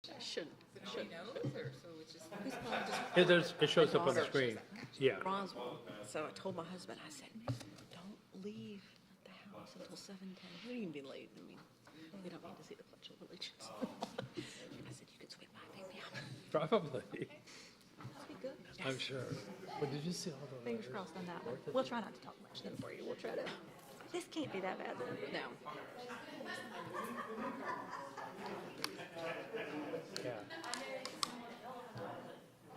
I shouldn't. It shows up on the screen. Yeah. Roswell. So I told my husband, I said, don't leave the house until 7:10. You wouldn't even be late. I mean, we don't need to see the Pledge of Allegiance. I said, you could swing by, pick me up. Probably. That'd be good. I'm sure. But did you see all the Fingers crossed on that one. We'll try not to talk much then for you. We'll try to. This can't be that bad. No. Yeah.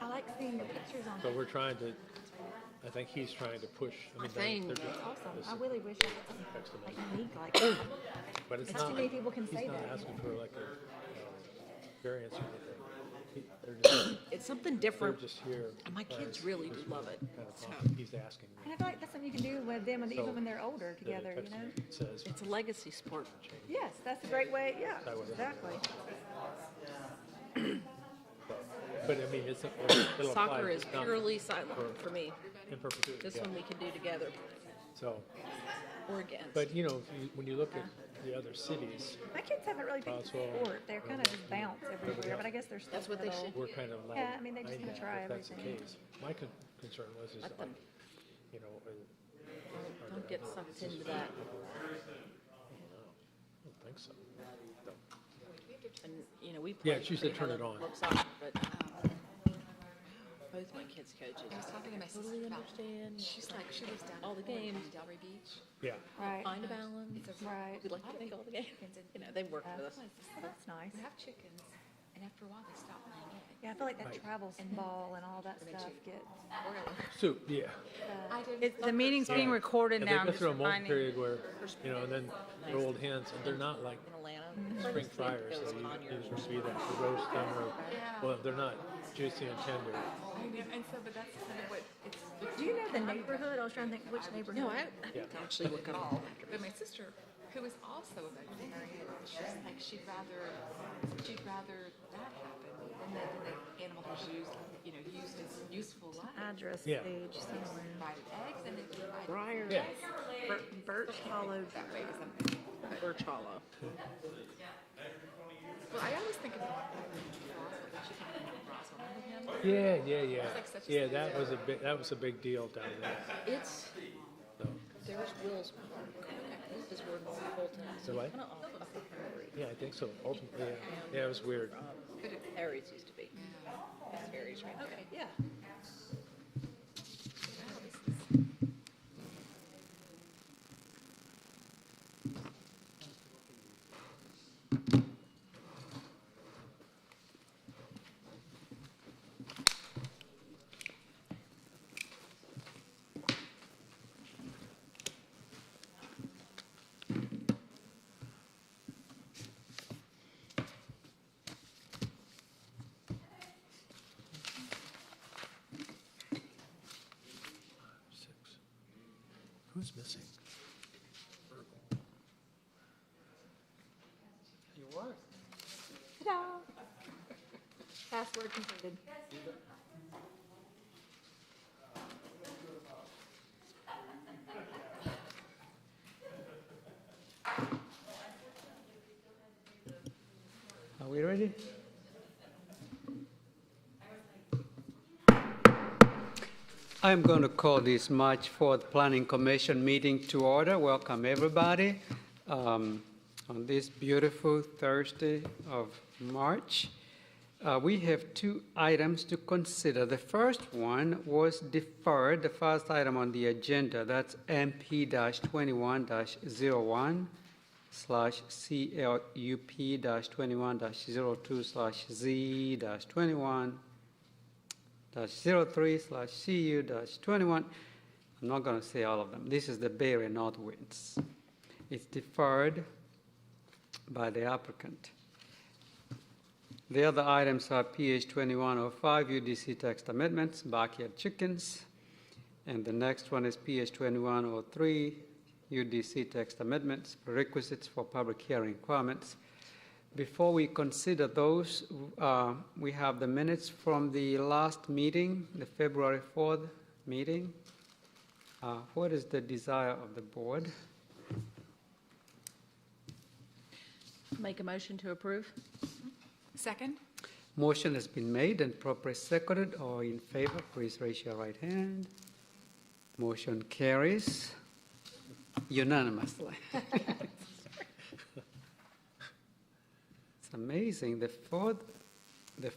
I like seeing the pictures on. So we're trying to, I think he's trying to push. I mean, Thing. they're just- Awesome. this- I really wish I had something Text them. like unique like that. But it's Because not. too many people can He's say not that. asking for like a variance or anything. They're It's something they're different. just here. And my kids really do love it. Kind of So he's asking And me. I feel like that's something you can do with them, and So, even when they're older The together. You text know. says, it's a legacy sport. Yes, that's a great way. Yeah, That was it. exactly. but I mean, it'll apply Soccer is just not purely silent for me. in perpetuity. This yeah. one we can do together So, or against. but you know, when you look at the other cities, My kids haven't really picked a Roswell, sport. They're kind of just bounce everywhere, but I guess they're still That's what they little. should we're kind of like, Yeah, I mean, they just need to try if that's the everything. case. My concern was is Let like, them. you know, Don't get sucked into that. I don't think so. And, you know, we Yeah, play she said pretty turn it on. high-level soccer, but both my kids' coaches. I was talking to my sister Totally about, understand she's like, she lives down all the games. Delray Beach. Yeah, Right. Find a balance. Right. We like to make all the games. You know, they work with us. Well, that's nice. We have chickens, and after a while they stop laying eggs. Yeah, I feel like that travel ball and all that stuff gets. soup, yeah. The meeting's being Yeah. recorded And now. they I'm go just through a molt reminding. period where, you know, and then they're old hens, and they're not like In Atlanta. spring fryers, so you usually see that to roast them or, well, they're not juicy and tender. And so, but that's kind of what it's Do you know the neighborhood? I was trying to think which neighborhood. No, I Yeah. actually look up. all. But my sister, who is also a vegetarian, she's like she'd rather that happen than the animal who's used its useful life. Address Yeah. page somewhere. Provided eggs and it's provided Briar. Yeah. Birch Hollow. that way or something. Birch Hollow. Well, I always think of Roswell, chicken and Roswell. Remember him? Yeah. like such a Yeah, thing. that was a big deal down there. It's, So, there's Will's Park. This is where Bolton is. So what? Kind of off Upper Prairie. yeah, I think so, ultimately, yeah. Yeah, it was weird. Harry's used to be. It's Harry's right there. Okay, yeah. Six. Who's missing? You what? Ta-da! Password completed. Are we ready? I'm going to call this March 4th Planning Commission meeting to order. Welcome, everybody. On this beautiful Thursday of March, we have two items to consider. The first one was deferred, the first item on the agenda. That's MP-21-01 /CLUP-21-02/Z-21 -03/CU-21. I'm not going to say all of them. This is the Berry North Winds. It's deferred by the applicant. The other items are PH 2105 UDC text amendments, backyard chickens, and the next one is PH 2103 UDC text amendments, prerequisites for public hearing requirements. Before we consider those, we have the minutes from the last meeting, the February 4th meeting. What is the desire of the board? Make a motion to approve? Second? Motion has been made and properly seconded. All in favor, please raise your right hand. Motion carries unanimously. It's amazing. The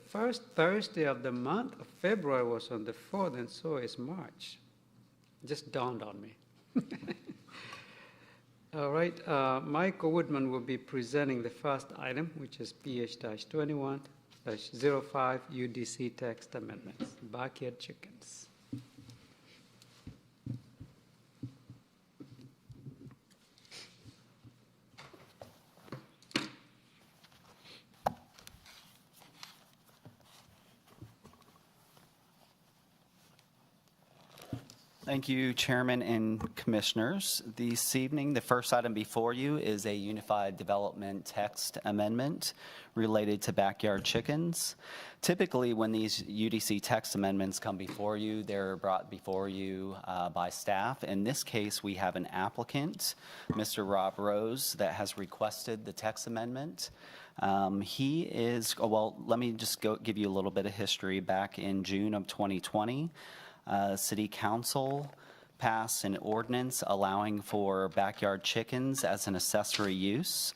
first Thursday of the month of February was on the 4th, and so is March. Just dawned on me. All right, Michael Woodman will be presenting the first item, which is PH-21-05 UDC text amendments, backyard chickens. Thank you, Chairman and Commissioners. This evening, the first item before you is a Unified Development Text Amendment related to backyard chickens. Typically, when these UDC text amendments come before you, they're brought before you by staff. In this case, we have an applicant, Mr. Rob Rose, that has requested the text amendment. He is, well, let me just give you a little bit of history. Back in June of 2020, City Council passed an ordinance allowing for backyard chickens as an accessory use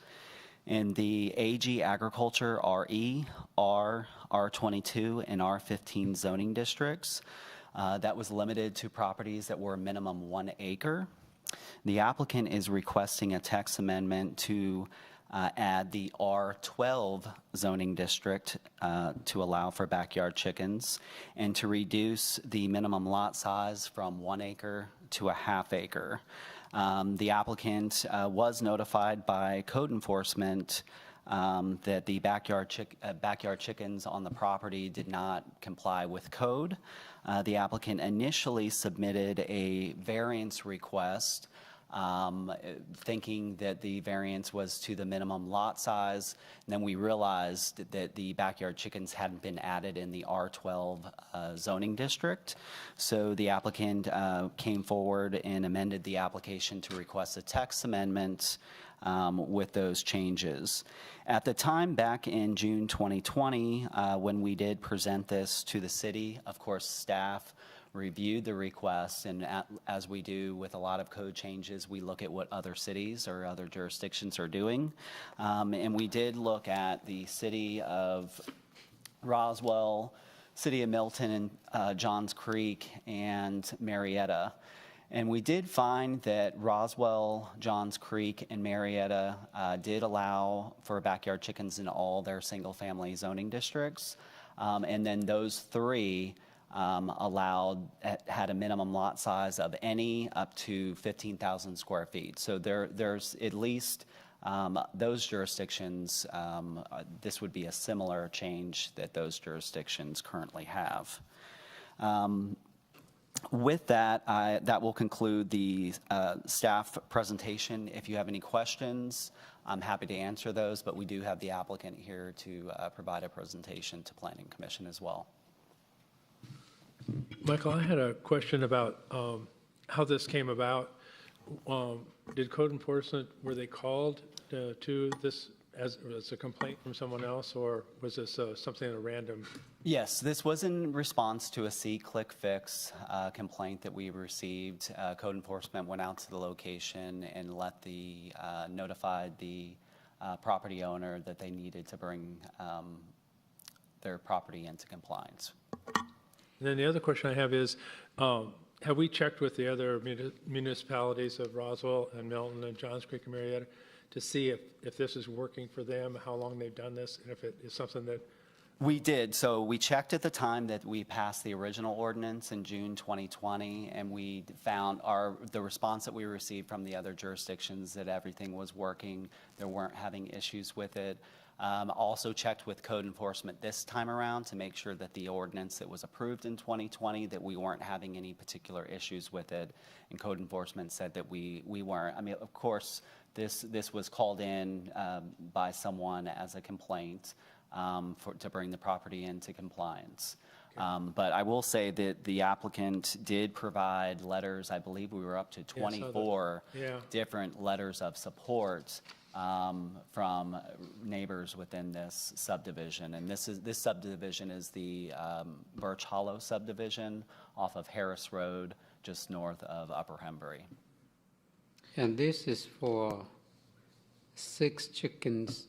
in the AG Agriculture RE, R, R22, and R15 zoning districts. That was limited to properties that were minimum 1 acre. The applicant is requesting a text amendment to add the R12 zoning district to allow for backyard chickens and to reduce the minimum lot size from 1 acre to a half acre. The applicant was notified by code enforcement that the backyard chickens on the property did not comply with code. The applicant initially submitted a variance request thinking that the variance was to the minimum lot size. And then we realized that the backyard chickens hadn't been added in the R12 zoning district. So the applicant came forward and amended the application to request a text amendment with those changes. At the time, back in June 2020, when we did present this to the city, of course, staff reviewed the request, and as we do with a lot of code changes, we look at what other cities or other jurisdictions are doing. And we did look at the city of Roswell, city of Milton, and Johns Creek, and Marietta. And we did find that Roswell, Johns Creek, and Marietta did allow for backyard chickens in all their single-family zoning districts. And then those three had a minimum lot size of any up to 15,000 square feet. So there's at least those jurisdictions, this would be a similar change that those jurisdictions currently have. With that, that will conclude the staff presentation. If you have any questions, I'm happy to answer those, but we do have the applicant here to provide a presentation to Planning Commission as well. Michael, I had a question about how this came about. Did code enforcement, were they called to this as a complaint from someone else, or was this something at a random? Yes, this was in response to a see-click-fix complaint that we received. Code enforcement went out to the location and notified the property owner that they needed to bring their property into compliance. And then the other question I have is, have we checked with the other municipalities of Roswell and Milton and Johns Creek and Marietta to see if this is working for them, how long they've done this, and if it is something that... We did. So we checked at the time that we passed the original ordinance in June 2020, and we found the response that we received from the other jurisdictions that everything was working. They weren't having issues with it. Also checked with code enforcement this time around to make sure that the ordinance that was approved in 2020, that we weren't having any particular issues with it. And code enforcement said that we weren't. I mean, of course, this was called in by someone as a complaint to bring the property into compliance. But I will say that the applicant did provide letters. I believe we were up to 24 different letters of support from neighbors within this subdivision. And this subdivision is the Birch Hollow subdivision off of Harris Road, just north of Upper Hembury. And this is for 6 chickens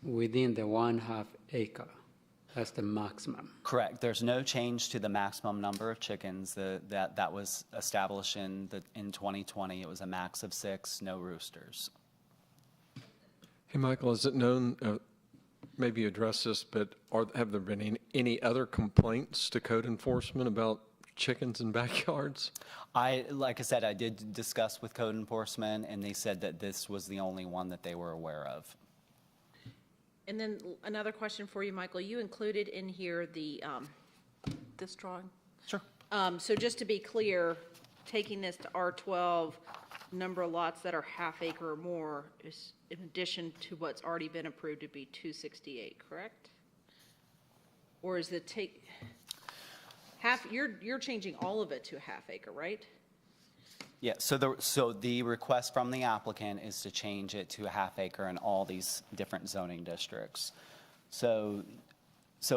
within the 1/2 acre. That's the maximum. Correct. There's no change to the maximum number of chickens that was established in 2020. It was a max of 6, no roosters. Hey, Michael, is it known, maybe you addressed this, but have there been any other complaints to code enforcement about chickens in backyards? Like I said, I did discuss with code enforcement, and they said that this was the only one that they were aware of. And then another question for you, Michael. You included in here this drawing. Sure. So just to be clear, taking this to R12, number of lots that are half acre or more is in addition to what's already been approved to be 268, correct? Or is it you're changing all of it to a half acre, right? Yeah, so the request from the applicant is to change it to a half acre in all these different zoning districts. So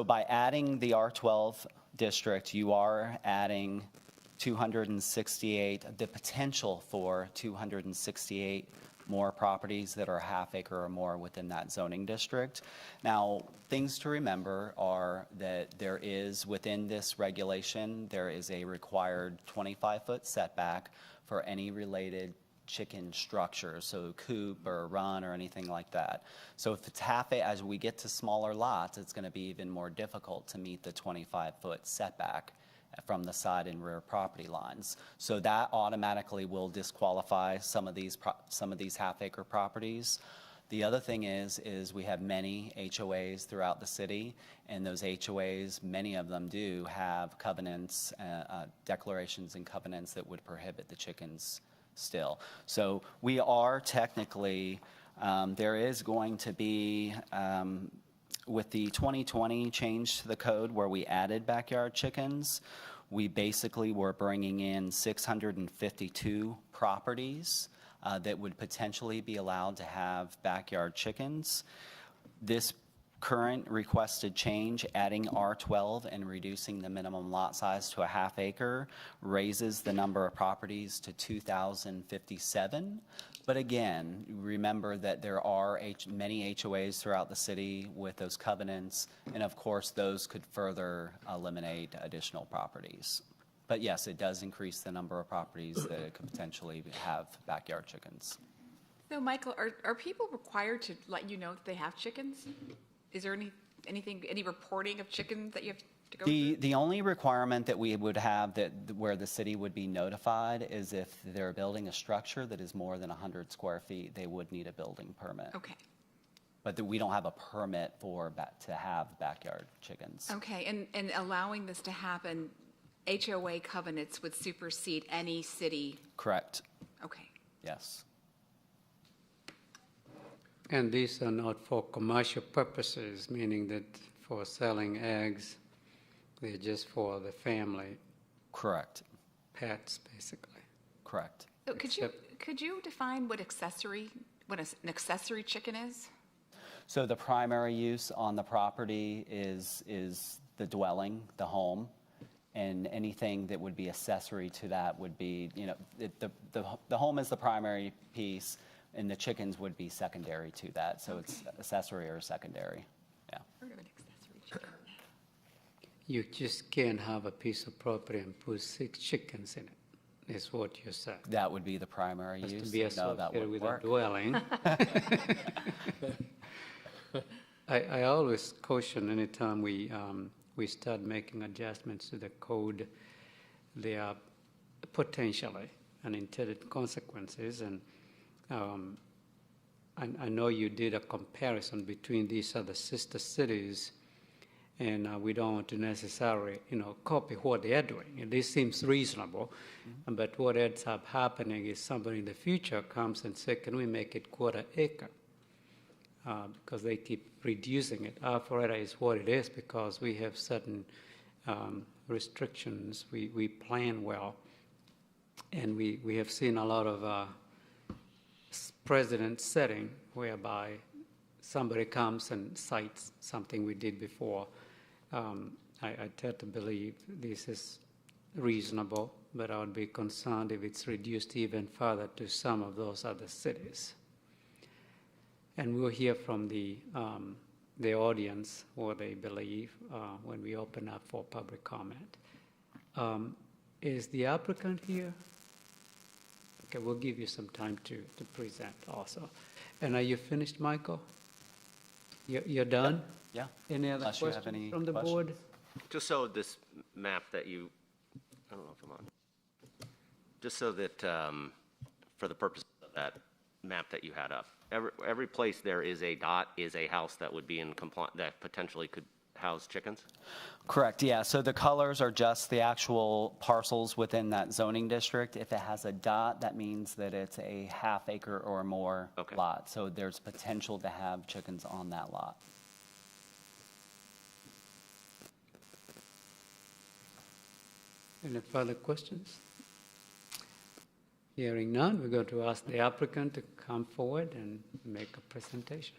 by adding the R12 district, you are adding 268, the potential for 268 more properties that are half acre or more within that zoning district. Now, things to remember are that there is, within this regulation, there is a required 25-foot setback for any related chicken structure, so coop or run or anything like that. So if it's as we get to smaller lots, it's going to be even more difficult to meet the 25-foot setback from the side and rear property lines. So that automatically will disqualify some of these half-acre properties. The other thing is we have many HOAs throughout the city, and those HOAs, many of them do have covenants, declarations and covenants that would prohibit the chickens still. So we are technically, there is going to be, with the 2020 change to the code where we added backyard chickens, we basically were bringing in 652 properties that would potentially be allowed to have backyard chickens. This current requested change, adding R12 and reducing the minimum lot size to a half acre, raises the number of properties to 2,057. But again, remember that there are many HOAs throughout the city with those covenants, and of course, those could further eliminate additional properties. But yes, it does increase the number of properties that could potentially have backyard chickens. So, Michael, are people required to let you know that they have chickens? Is there any reporting of chickens that you have to go through? The only requirement that we would have where the city would be notified is if they're building a structure that is more than 100 square feet, they would need a building permit. Okay. But we don't have a permit to have backyard chickens. Okay, and allowing this to happen, HOA covenants would supersede any city? Correct. Okay. Yes. And these are not for commercial purposes, meaning that for selling eggs, they're just for the family. Correct. Pets, basically. Correct. So could you define what an accessory chicken is? So the primary use on the property is the dwelling, the home, and anything that would be accessory to that would be, the home is the primary piece, and the chickens would be secondary to that. So it's accessory or secondary. Yeah. Heard of an accessory chicken. You just can't have a piece of property and put 6 chickens in it, is what you said. That would be the primary Has use. to be No, associated that wouldn't with work. a dwelling. I always caution anytime we start making adjustments to the code, there are potentially unintended consequences. And I know you did a comparison between these other sister cities, and we don't want to necessarily, copy what they are doing. And this seems reasonable, but what ends up happening is somebody in the future comes and says, can we make it 1/4 acre? Because they keep reducing it. Alpharetta is what it is because we have certain restrictions. We plan well, and we have seen a lot of precedent setting whereby somebody comes and cites something we did before. I tend to believe this is reasonable, but I would be concerned if it's reduced even further to some of those other cities. And we'll hear from the audience what they believe when we open up for public comment. Is the applicant here? Okay, we'll give you some time to present also. And are you finished, Michael? You're done? Yeah. Any other Unless you have questions any from the questions. board? Just so this map that you, I don't know if I'm on, just so that, for the purpose of that map that you had up, every place there is a dot is a house that would be in compliance, that potentially could house chickens? Correct, yeah. So the colors are just the actual parcels within that zoning district. If it has a dot, that means that it's a half acre or more Okay. lot. So there's potential to have chickens on that lot. Any further questions? Hearing none, we're going to ask the applicant to come forward and make a presentation.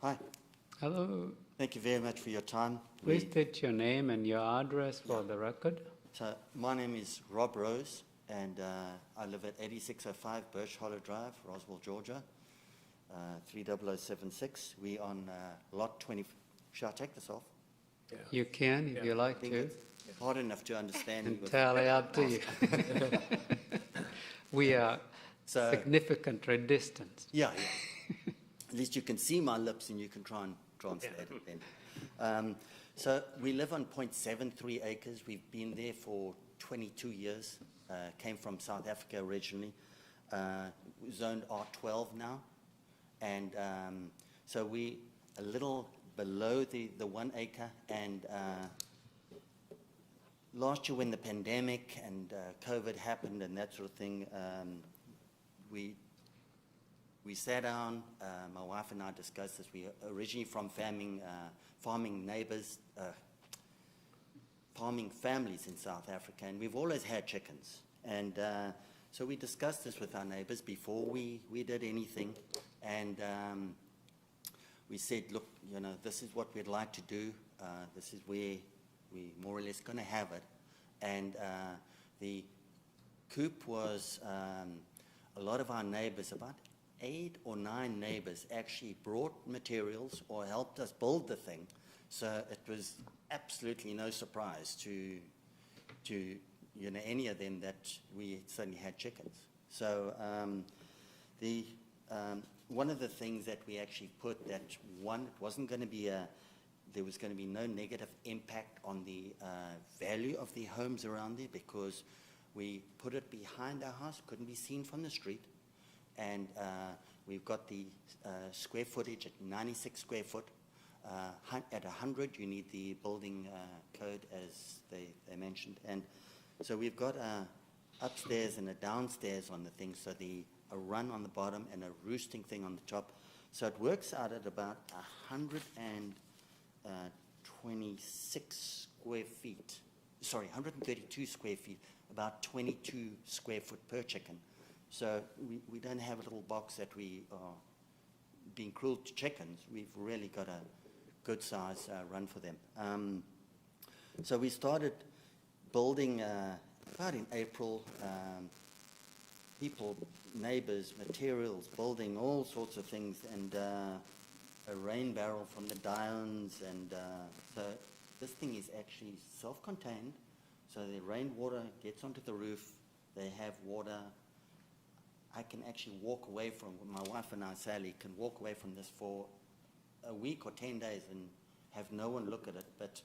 Hi, Hello, thank you very much for your time. please state your name and your address for the record. So my name is Rob Rose, and I live at 8605 Birch Hollow Drive, Roswell, Georgia, 30076. We on lot 20. Shall I take this off? You can if you I like think to. it's hard enough to understand. Entirely up to you. We are So- significantly distant. Yeah, yeah. At least you can see my lips and you can try and translate it then. So we live on 0.73 acres. We've been there for 22 years. Came from South Africa originally. Zoned R12 now. And so we a little below the 1 acre. And last year when the pandemic and COVID happened and that sort of thing, we sat down, my wife and I discussed this. We are originally from farming neighbors, farming families in South Africa, and we've always had chickens. And so we discussed this with our neighbors before we did anything. And we said, look, you know, this is what we'd like to do. This is where we more or less going to have it. And the coop was a lot of our neighbors, about 8 or 9 neighbors actually brought materials or helped us build the thing. So it was absolutely no surprise to you know, any of them that we suddenly had chickens. So one of the things that we actually put that one, it wasn't going to be there was going to be no negative impact on the value of the homes around there, because we put it behind our house, couldn't be seen from the street. And we've got the square footage at 96 square foot. At 100, you need the building code, as they mentioned. And so we've got upstairs and a downstairs on the thing, so a run on the bottom and a roosting thing on the top. So it works out at about 126 square feet. Sorry, 132 square feet, about 22 square foot per chicken. So we don't have a little box that we are being cruel to chickens. We've really got a good size run for them. So we started building about in April, people, neighbors, materials, building all sorts of things, and a rain barrel from the Downs. And so this thing is actually self-contained. So the rainwater gets onto the roof. They have water. I can actually walk away from, my wife and I, Sally, can walk away from this for a week or 10 days and have no one look at it. But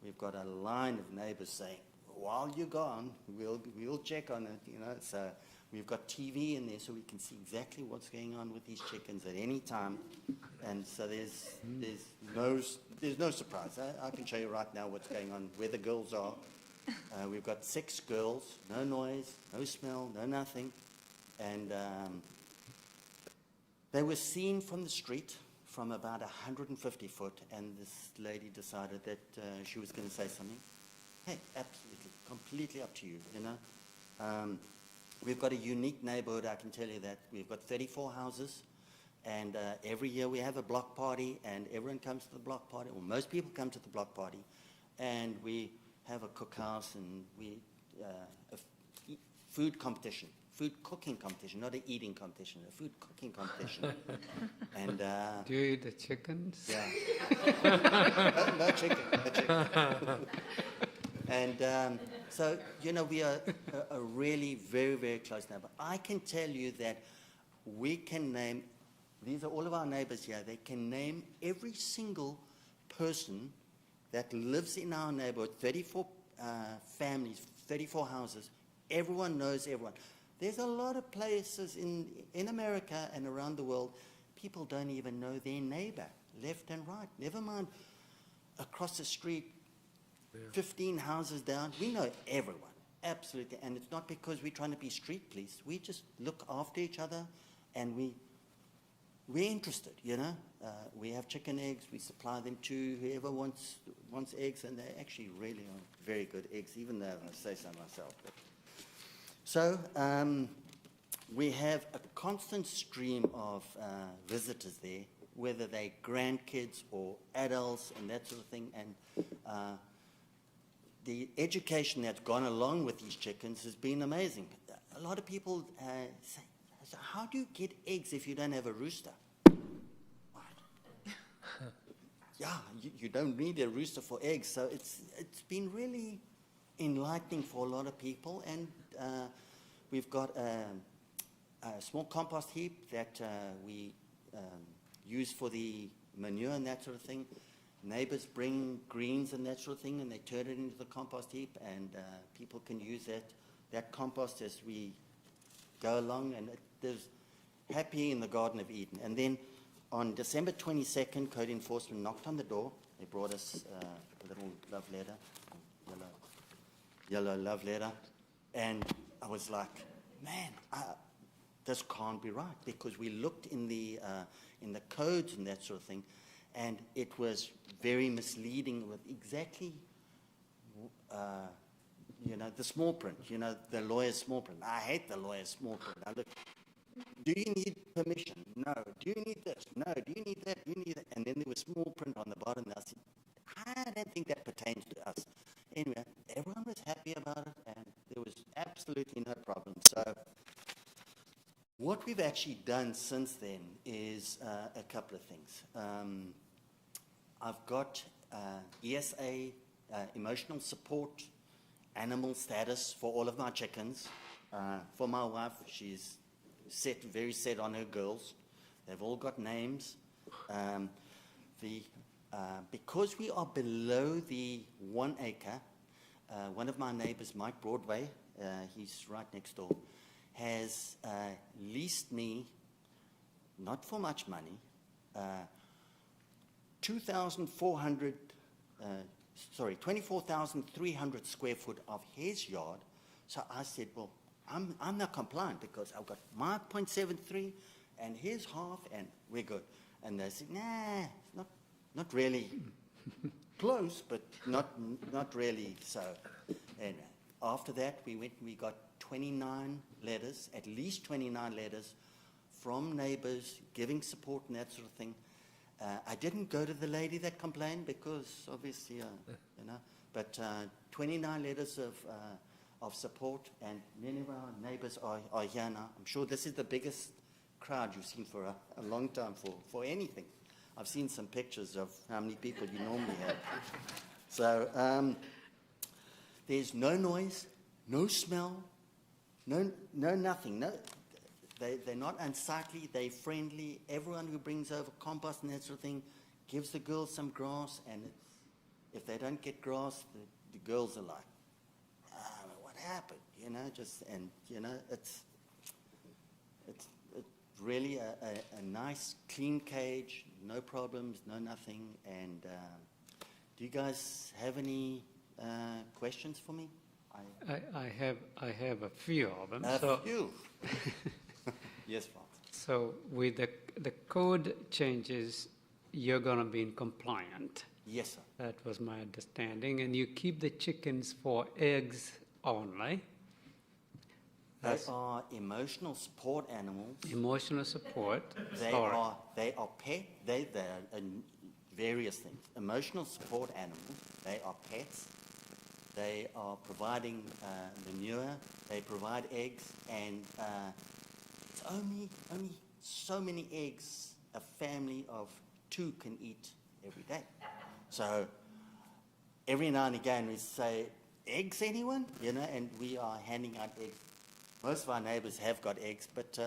we've got a line of neighbors saying, while you're gone, we'll check on it, you know. So we've got TV in there so we can see exactly what's going on with these chickens at any time. And so there's no surprise. I can show you right now what's going on, where the girls are. We've got 6 girls, no noise, no smell, no nothing. And they were seen from the street from about 150 foot, and this lady decided that she was going to say something. Hey, absolutely, completely up to you, you know. We've got a unique neighborhood, I can tell you that. We've got 34 houses, and every year we have a block party, and everyone comes to the block party, or most people come to the block party, and we have a cookhouse, and we food competition, food cooking competition, not an eating competition, a food cooking competition. And Do you eat the chickens? yeah, no chicken, no chicken. And so, you know, we are a really very, very close neighbor. I can tell you that we can name, these are all of our neighbors here, they can name every single person that lives in our neighborhood, 34 families, 34 houses. Everyone knows everyone. There's a lot of places in America and around the world, people don't even know their neighbor, left and right. Never mind across the street, 15 houses down, we know everyone, absolutely. And it's not because we're trying to be street police. We just look after each other, and we're interested, you know. We have chicken eggs. We supply them to whoever wants eggs, and they actually really are very good eggs, even though I say so myself. So we have a constant stream of visitors there, whether they're grandkids or adults and that sort of thing. And the education that's gone along with these chickens has been amazing. A lot of people say, so how do you get eggs if you don't have a rooster? What? Yeah, you don't need a rooster for eggs. So it's been really enlightening for a lot of people. And we've got a small compost heap that we use for the manure and that sort of thing. Neighbors bring greens and that sort of thing, and they turn it into the compost heap, and people can use that compost as we go along, and there's happy in the Garden of Eden. And then on December 22nd, code enforcement knocked on the door. They brought us a little love letter, yellow love letter, and I was like, man, this can't be right, because we looked in the codes and that sort of thing, and it was very misleading with exactly, you know, the small print, you know, the lawyer's small print. I hate the lawyer's small print. I look, do you need permission? No. Do you need this? No. Do you need that? Do you need that? And then there was small print on the bottom, and I said, I don't think that pertains to us. Anyway, everyone was happy about it, and there was absolutely no problem. So what we've actually done since then is a couple of things. I've got ESA, emotional support, animal status for all of my chickens. For my wife, she's very set on her girls. They've all got names. Because we are below the 1 acre, one of my neighbors, Mike Broadway, he's right next door, has leased me, not for much money, 24,300 square foot of his yard. So I said, well, I'm not compliant, because I've got my 0.73 and his half, and we're good. And they said, nah, not really close, but not really so. And after that, we went and we got 29 letters, at least 29 letters from neighbors giving support and that sort of thing. I didn't go to the lady that complained, because obviously, you know, but 29 letters of support, and many of our neighbors are here now. I'm sure this is the biggest crowd you've seen for a long time for anything. I've seen some pictures of how many people you normally have. So there's no noise, no smell, no nothing. No, they're not unsightly, they're friendly. Everyone who brings over compost and that sort of thing gives the girls some grass, and if they don't get grass, the girls are like, what happened? You know, and you know, it's really a nice, clean cage, no problems, no nothing. And do you guys have any questions for me? I have a few of them. A few. Yes, Franz. So with the code changes, you're going to be in compliant. Yes, sir. That was my understanding. And you keep the chickens for eggs only. They That's are emotional support animals. emotional support. They All right. are pet. They're various things. Emotional support animals. They are pets. They are providing manure. They provide eggs, and it's only so many eggs a family of 2 can eat every day. So every now and again we say, eggs, anyone? You know, and we are handing out eggs. Most of our neighbors have got eggs, but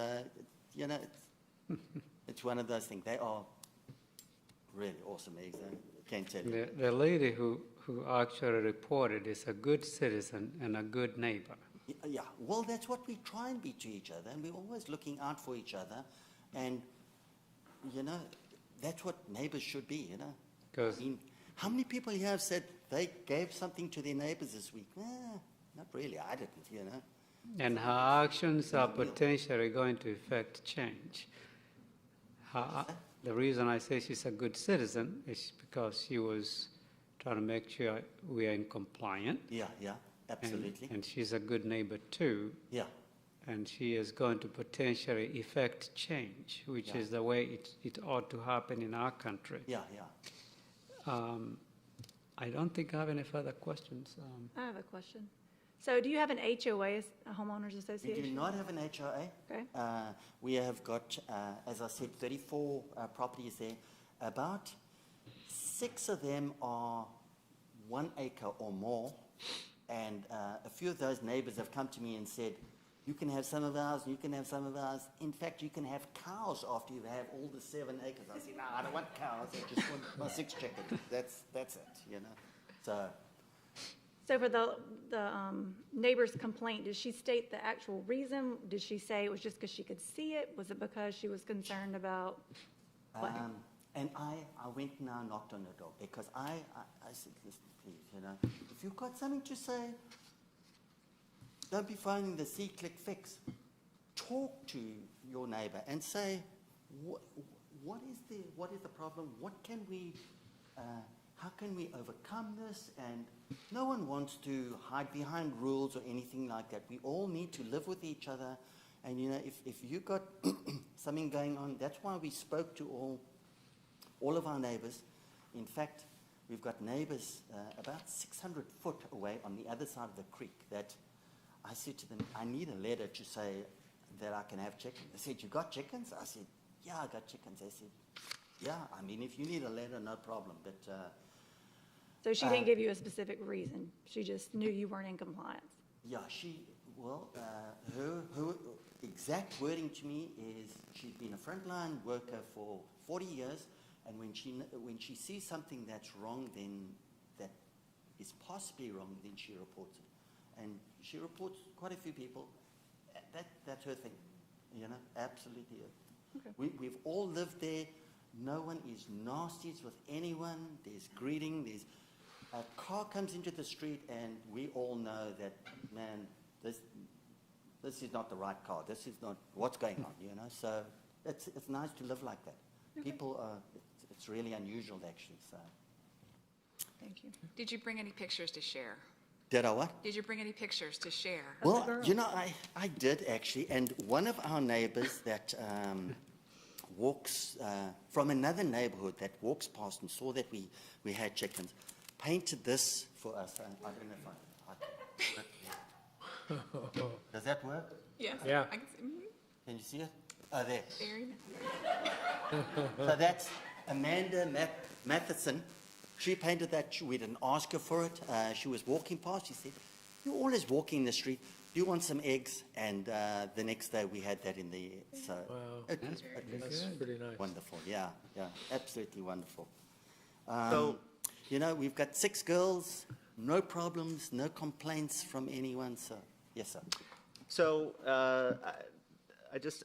you know, it's one of those things. They are really awesome eggs. I can't tell you. The lady who actually reported is a good citizen and a good neighbor. Yeah, well, that's what we try and be to each other, and we're always looking out for each other, and you know, that's what neighbors should be. You know, 'Cause- I mean, how many people here have said they gave something to their neighbors this week? Not really. I didn't. You know. And her actions are potentially going to affect change. The reason I say she's a good citizen is because she was trying to make sure we are in compliant. Yeah, absolutely. And she's a good neighbor too. Yeah. And she is going to potentially effect change, which Yeah. is the way it ought to happen in our country. Yeah. I don't think I have any further questions. I have a question. So do you have an HOA, a homeowners We association? do not have an HOA. Okay. We have got, as I said, 34 properties there. About 6 of them are 1 acre or more. And a few of those neighbors have come to me and said, you can have some of ours, you can have some of ours. In fact, you can have cows after you have all the 7 acres. I said, no, I don't want cows. I just want my 6 chickens. That's it, you know. So for the neighbor's complaint, did she state the actual reason? Did she say it was just because she could see it? Was it because she was concerned about what? And I went and I knocked on the door because I said, listen, please, you know, if you've got something to say, don't be phoning the see-click fix. Talk to your neighbor and say, what is the problem? How can we overcome this? And no one wants to hide behind rules or anything like that. We all need to live with each other. And, you know, if you've got something going on, that's why we spoke to all of our neighbors. In fact, we've got neighbors about 600 foot away on the other side of the creek that I said to them, I need a letter to say that I can have chickens. They said, you got chickens? I said, yeah, I got chickens. They said, yeah, I mean, if you need a letter, no problem. But So she didn't give you a specific reason. She just knew you weren't in compliance. yeah, her exact wording to me is she's been a frontline worker for 40 years, and when she sees something that's wrong, then that is possibly wrong, then she reports it. And she reports quite a few people. That's her thing, you know, absolutely. Okay. We've all lived there. No one is nasties with anyone. There's greeting. A car comes into the street, and we all know that, man, this is not the right car. This is not what's going on, you know. So it's nice to live like that. Okay. People are. It's really unusual, actually. So. Thank you. Did you bring any pictures to share? Did I what? Did you bring any pictures to share? Well, you know, I did actually, and one of our neighbors that walks from another neighborhood that walks past and saw that we had chickens, painted this for us. I don't know if does that work? Yes. Yeah. I can see. Can you see it? Oh, there. Very nice. So that's Amanda Matheson. She painted that. We didn't ask her for it. She was walking past. She said, you're always walking the street. Do you want some eggs? And the next day we had that in the air. So Wow. That's That's pretty nice. wonderful. Yeah, absolutely wonderful. So- you know, we've got 6 girls, no problems, no complaints from anyone. So, yes, sir. So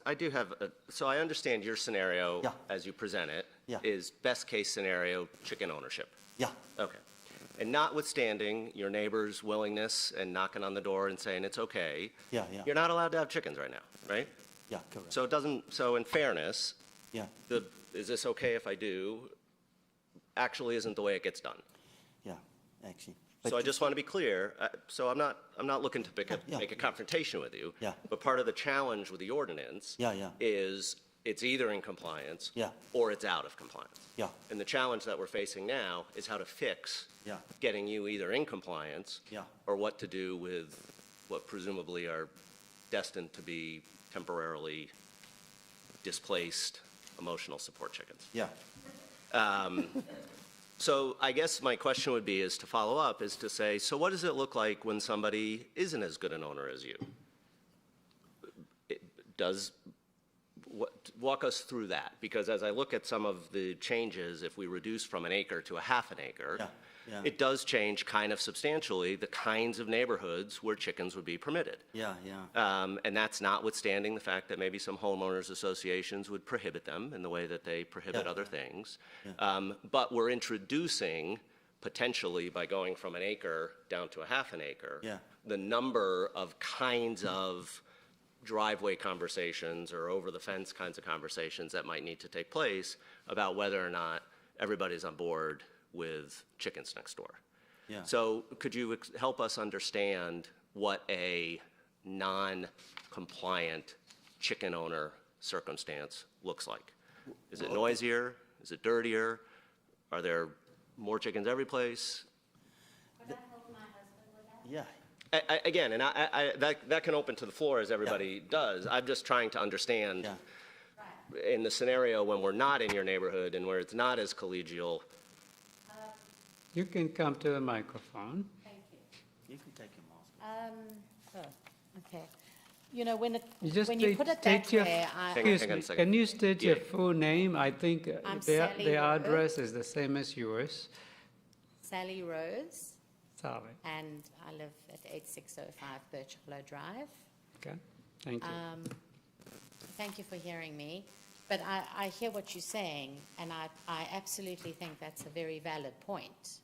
I do have, so I understand your scenario Yeah. as you present it Yeah. is best case scenario chicken ownership. Yeah, Okay. And notwithstanding your neighbor's willingness and knocking on the door and saying it's okay. Yeah. You're not allowed to have chickens right now, right? Yeah, correct. So it doesn't, so in fairness, Yeah, is this okay if I do, actually isn't the way it gets done. yeah, actually. So I just want to be clear, so I'm not looking to Yeah. make a confrontation with you. Yeah. But part of the challenge with the ordinance. Yeah, yeah. Is it's either in compliance. Yeah. Or it's out of compliance. Yeah. And the challenge that we're facing now is how to fix. Yeah. Getting you either in compliance. Yeah. Or what to do with what presumably are destined to be temporarily displaced emotional support chickens. Yeah, So I guess my question would be, is to follow up, is to say, so what does it look like when somebody isn't as good an owner as you? Walk us through that, because as I look at some of the changes, if we reduce from an acre to a half an acre, Yeah, yeah. it does change kind of substantially the kinds of neighborhoods where chickens would be permitted. yeah, yeah. And that's notwithstanding the fact that maybe some homeowners associations would prohibit them in the way that they prohibit Yeah. other things. But we're introducing, potentially by going from an acre down to a half an acre, Yeah. the number of kinds of driveway conversations or over the fence kinds of conversations that might need to take place about whether or not everybody's on board with chickens next door. Yeah. So could you help us understand what a non-compliant chicken owner circumstance looks like? Is it noisier? Is it dirtier? Are there more chickens every place? Yeah, Again, and that can open to the floor as everybody does. I'm just trying to understand yeah. in the scenario when we're not in your neighborhood and where it's not as collegial. You can come to the microphone. You can take your mask off. Okay. You know, when Just you put it that state your- way, Excuse hang on a me, second. can you state your Yeah. full name? I think I'm the Sally address is the same as yours. Sally Rose, Sally, and I live at 8605 Birch Hollow Drive. okay? Thank you. Thank you for hearing me. But I hear what you're saying, and I absolutely think that's a very valid point,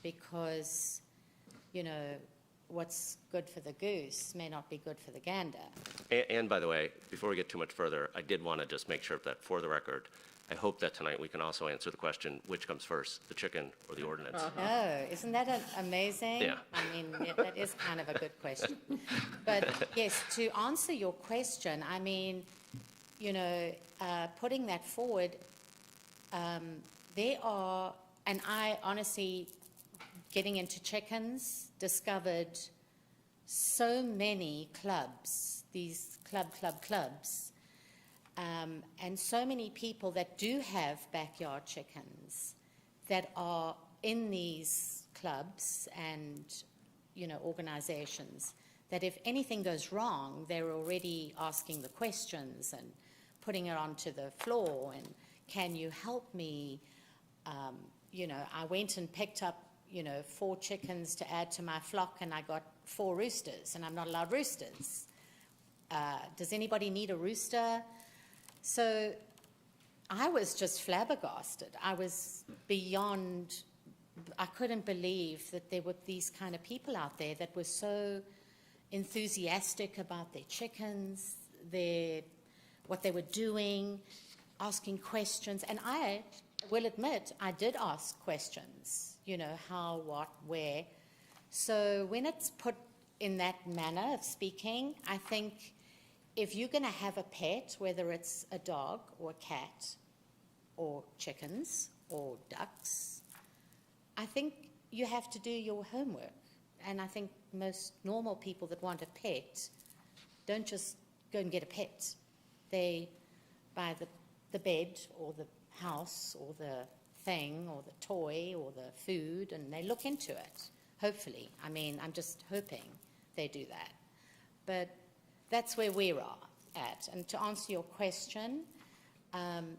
because, you know, what's good for the goose may not be good for the gander. And by the way, before we get too much further, I did want to just make sure that for the record, I hope that tonight we can also answer the question, which comes first, the chicken or the ordinance? Oh, isn't that amazing? Yeah. I mean, that is kind of a good question. But yes, to answer your question, I mean, you know, putting that forward, there are, and I honestly, getting into chickens, discovered so many clubs, these clubs, and so many people that do have backyard chickens that are in these clubs and, you know, organizations, that if anything goes wrong, they're already asking the questions and putting it onto the floor, and can you help me? You know, I went and picked up, you know, 4 chickens to add to my flock, and I got 4 roosters, and I'm not allowed roosters. Does anybody need a rooster? So I was just flabbergasted. I was beyond, I couldn't believe that there were these kind of people out there that were so enthusiastic about their chickens, what they were doing, asking questions. And I will admit, I did ask questions, you know, how, what, where. So when it's put in that manner of speaking, I think if you're going to have a pet, whether it's a dog or a cat or chickens or ducks, I think you have to do your homework. And I think most normal people that want a pet don't just go and get a pet. They buy the bed or the house or the thing or the toy or the food, and they look into it, hopefully. I mean, I'm just hoping they do that. But that's where we are at. And to answer your question,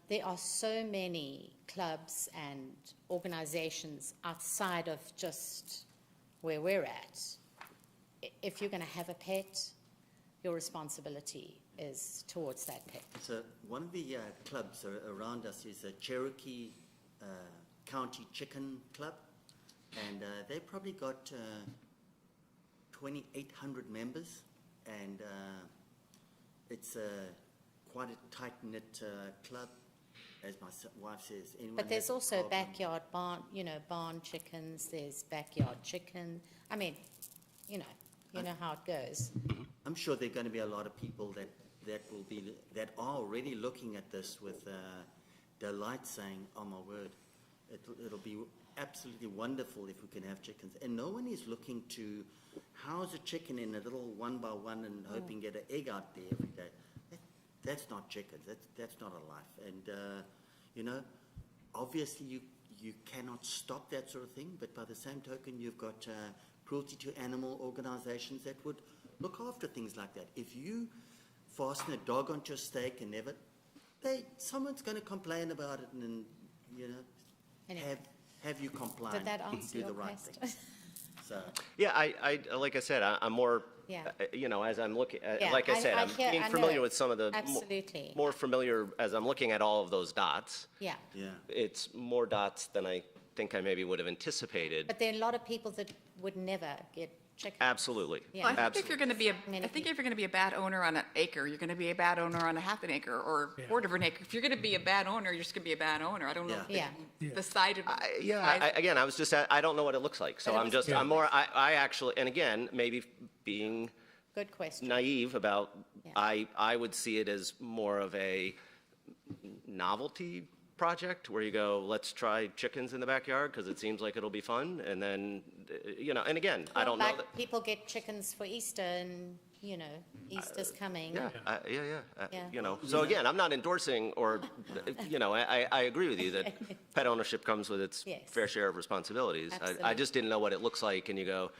there are so many clubs and organizations outside of just where we're at. If you're going to have a pet, your responsibility is towards that pet. So one of the clubs around us is a Cherokee County Chicken Club, and they probably got 2,800 members, and it's quite a tight-knit club, as my wife says. Anyone But there's has a also problem- backyard barn, barn chickens, there's backyard chicken. I mean, you know how it goes. I'm sure there are going to be a lot of people that are already looking at this with delight, saying, "Oh my word, it'll be absolutely wonderful if we can have chickens." And no one is looking to house a chicken in a little one by one and hoping get an egg out there every day. That's not chickens. That's not a life. And obviously you cannot stop that sort of thing. But by the same token, you've got cruelty to animal organizations that would look after things like that. If you fasten a dog onto a stake and never, someone's going to complain about it, and Anyway. have you comply. Did that and answer do your the right question? thing. So. Yeah, I like I said, I'm more, Yeah. as I'm looking, Yeah, like I said, I'm I know familiar it. with some of the Absolutely. more familiar as I'm looking at all of those dots. Yeah. Yeah. It's more dots than I think I maybe would have anticipated. But there are a lot of people that would never get chickens. Absolutely. Yeah. Well, I think if you're going to be Many I think if you're going to be a bad owner on an acre, you're going to be a bad owner on a half an acre or quarter of an acre. If you're going to be a bad owner, you're just going to be a bad owner. I don't know. Yeah. The side of Again, I was just, I don't know what it looks like. So But it I'm was- just, I'm more, I actually, and again, maybe being Good question. naive about, Yeah. I would see it as more of a novelty project where you go, let's try chickens in the backyard because it seems like it'll be fun. And then, and again, I don't know Like that. people get chickens for Easter and, Easter's coming. Yeah, Yeah. So again, I'm not endorsing or, I agree with you that pet ownership comes with its Yes. fair share of responsibilities. I Absolutely. just didn't know what it looks like and you go,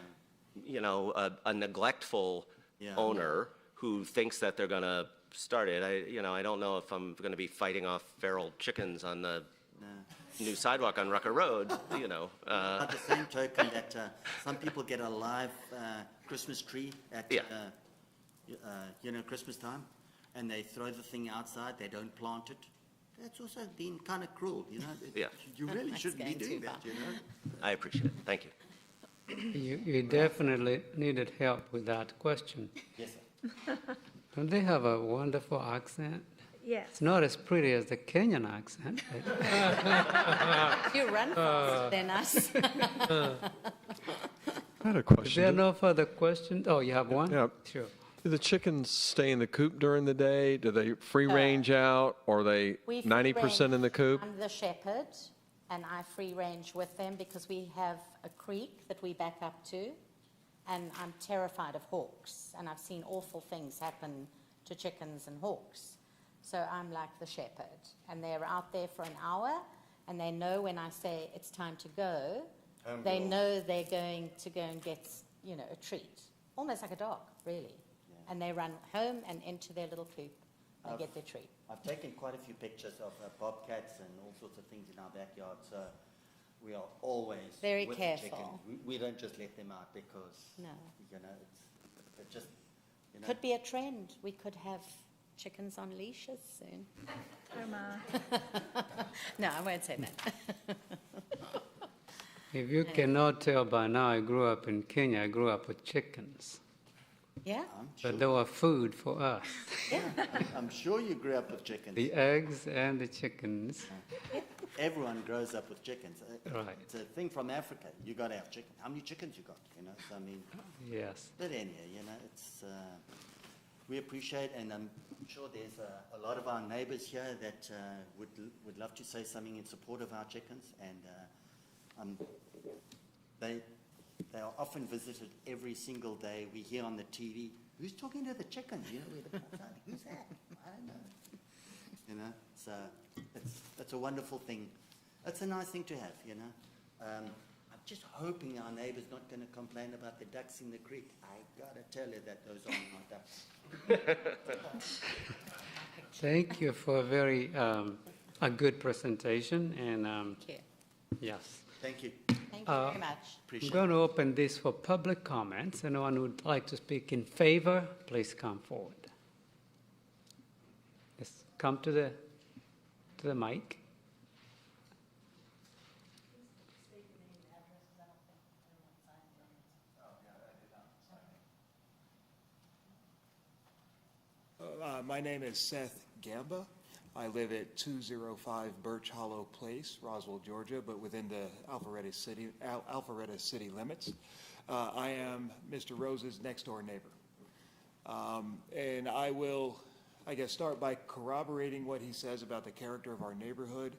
a neglectful Yeah. owner who thinks that they're gonna start it, I don't know if I'm gonna be fighting off feral chickens on the new sidewalk on Rucker Road, By the same token that some people get a live Christmas tree at Christmas time, and they throw the thing outside. They don't plant it. That's also being kind of cruel. Yeah. You really That's shouldn't be going doing too that. I appreciate it. Thank you. You definitely needed help with that question. Yes, sir. Don't they have a wonderful accent? Yes. It's not as pretty as the Kenyan accent. You run faster than us. I had a Is question. there no further questions? Oh, you have one? Yeah. Sure. Do the chickens stay in the coop during the day? Do they free range out? Or are they We free 90% in the range. coop? I'm the shepherd, and I free range with them because we have a creek that we back up to, and I'm terrified of hawks, and I've seen awful things happen to chickens and hawks. So I'm like the shepherd, and they're out there for an hour, and they know when I say it's time to go, they know they're going to go and get, a treat, almost like a dog, really. And they run home and into their little coop and get their treat. I've taken quite a few pictures of bobcats and all sorts of things in our backyard, so we are always Very with careful. the chickens. We don't just let them out because, No. it's just, Could be a trend. We could have chickens on leashes soon. Oh, my. No, I won't say that. If you cannot tell by now, I grew up in Kenya. I grew up with chickens. Yeah? But they were food for us. I'm sure you grew up with chickens. The eggs and the chickens. Everyone grows up with chickens. Right. It's a thing from Africa. You got to have chicken. How many chickens you got? So I mean, Yes. but anyhow, it's we appreciate, and I'm sure there's a lot of our neighbors here that would love to say something in support of our chickens, and they are often visited every single day. We hear on the TV, who's talking to the chickens? Who's that? I don't know. So it's a wonderful thing. It's a nice thing to have, I'm just hoping our neighbor's not going to complain about the ducks in the creek. I got to tell you that those are not ducks. Thank you for a good presentation, and Thank you. yes. Thank you. Thank you very much. I'm Appreciate going to open this for public comments. Anyone who would like to speak in favor, please come forward. Yes, come to the mic. My name is Seth Gamba. I live at 205 Birch Hollow Place, Roswell, Georgia, but within the Alpharetta city limits. I am Mr. Rose's next-door neighbor. And I will, I guess, start by corroborating what he says about the character of our neighborhood,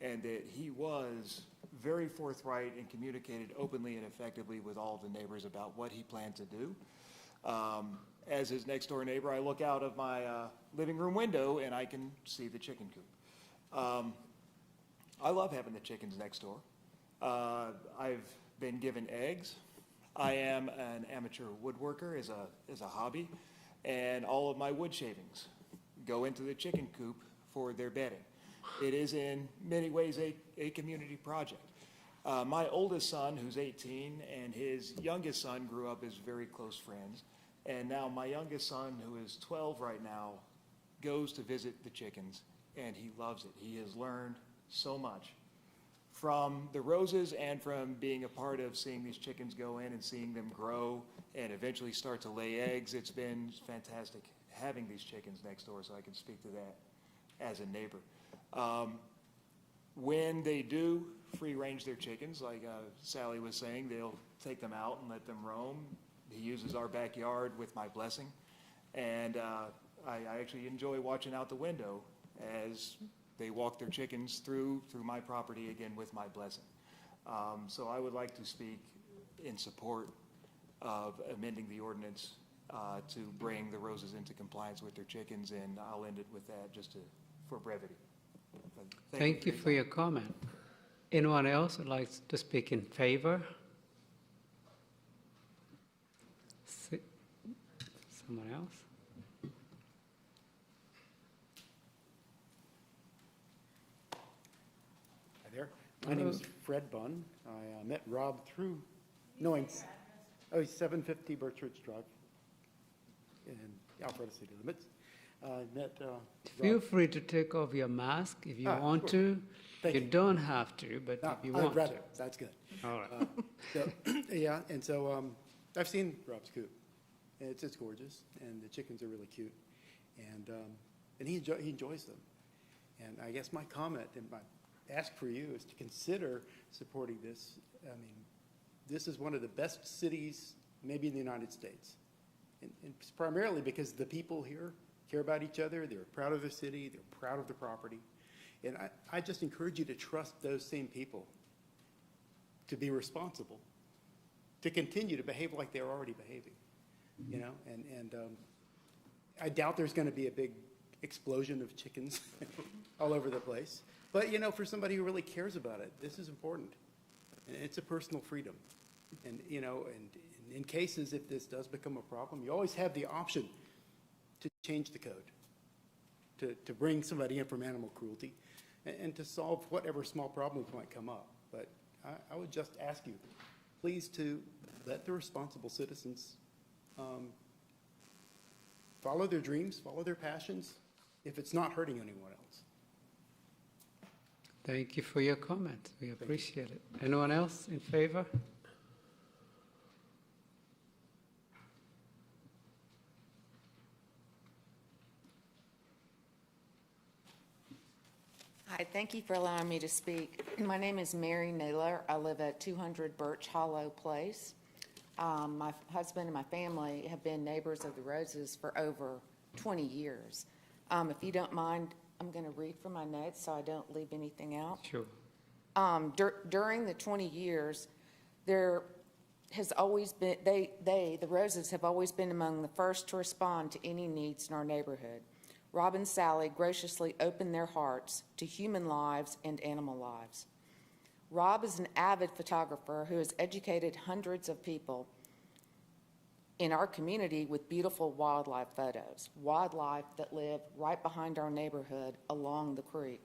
and that he was very forthright and communicated openly and effectively with all the neighbors about what he planned to do. As his next-door neighbor, I look out of my living room window and I can see the chicken coop. I love having the chickens next door. I've been given eggs. I am an amateur woodworker as a hobby, and all of my wood shavings go into the chicken coop for their bedding. It is in many ways a community project. My oldest son, who's 18, and his youngest son grew up as very close friends. And now my youngest son, who is 12 right now, goes to visit the chickens, and he loves it. He has learned so much from the Roses and from being a part of seeing these chickens go in and seeing them grow and eventually start to lay eggs. It's been fantastic having these chickens next door, so I can speak to that as a neighbor. When they do free range their chickens, like Sally was saying, they'll take them out and let them roam. He uses our backyard with my blessing, and I actually enjoy watching out the window as they walk their chickens through my property, again, with my blessing. So I would like to speak in support of amending the ordinance to bring the Roses into compliance with their chickens, and I'll end it with that just for brevity. Thank you for your comment. Anyone else would like to speak in favor? Someone else? Hi there. My name is Fred Bunn. I met Rob through knowing, 750 Birch Ridge Drive in Alpharetta city limits. Met Feel Rob. free to take off your mask if you want sure. to. Thank You you. don't have to, but No, if you I'd want rather. to. That's good. All right. Yeah, and so I've seen Rob's coop. It's gorgeous, and the chickens are really cute, and he enjoys them. And I guess my comment and my ask for you is to consider supporting this. I mean, this is one of the best cities, maybe in the United States, and it's primarily because the people here care about each other. They're proud of their city. They're proud of the property, and I just encourage you to trust those same people to be responsible, to continue to behave like they're already behaving. You know, and I doubt there's going to be a big explosion of chickens all over the place. But, you know, for somebody who really cares about it, this is important. And it's a personal freedom. And, you know, and in cases, if this does become a problem, you always have the option to change the code, to bring somebody in from animal cruelty, and to solve whatever small problems might come up. But I would just ask you, please, to let the responsible citizens follow their dreams, follow their passions, if it's not hurting anyone else. Thank you for your comment. We appreciate it. Anyone else in favor? Hi, thank you for allowing me to speak. My name is Mary Naylor. I live at 200 Birch Hollow Place. My husband and my family have been neighbors of the Roses for over 20 years. If you don't mind, I'm going to read from my notes so I don't leave anything out. Sure. During the 20 years, there has always been, the Roses have always been among the first to respond to any needs in our neighborhood. Rob and Sally graciously opened their hearts to human lives and animal lives. Rob is an avid photographer who has educated hundreds of people in our community with beautiful wildlife photos, wildlife that live right behind our neighborhood along the creek.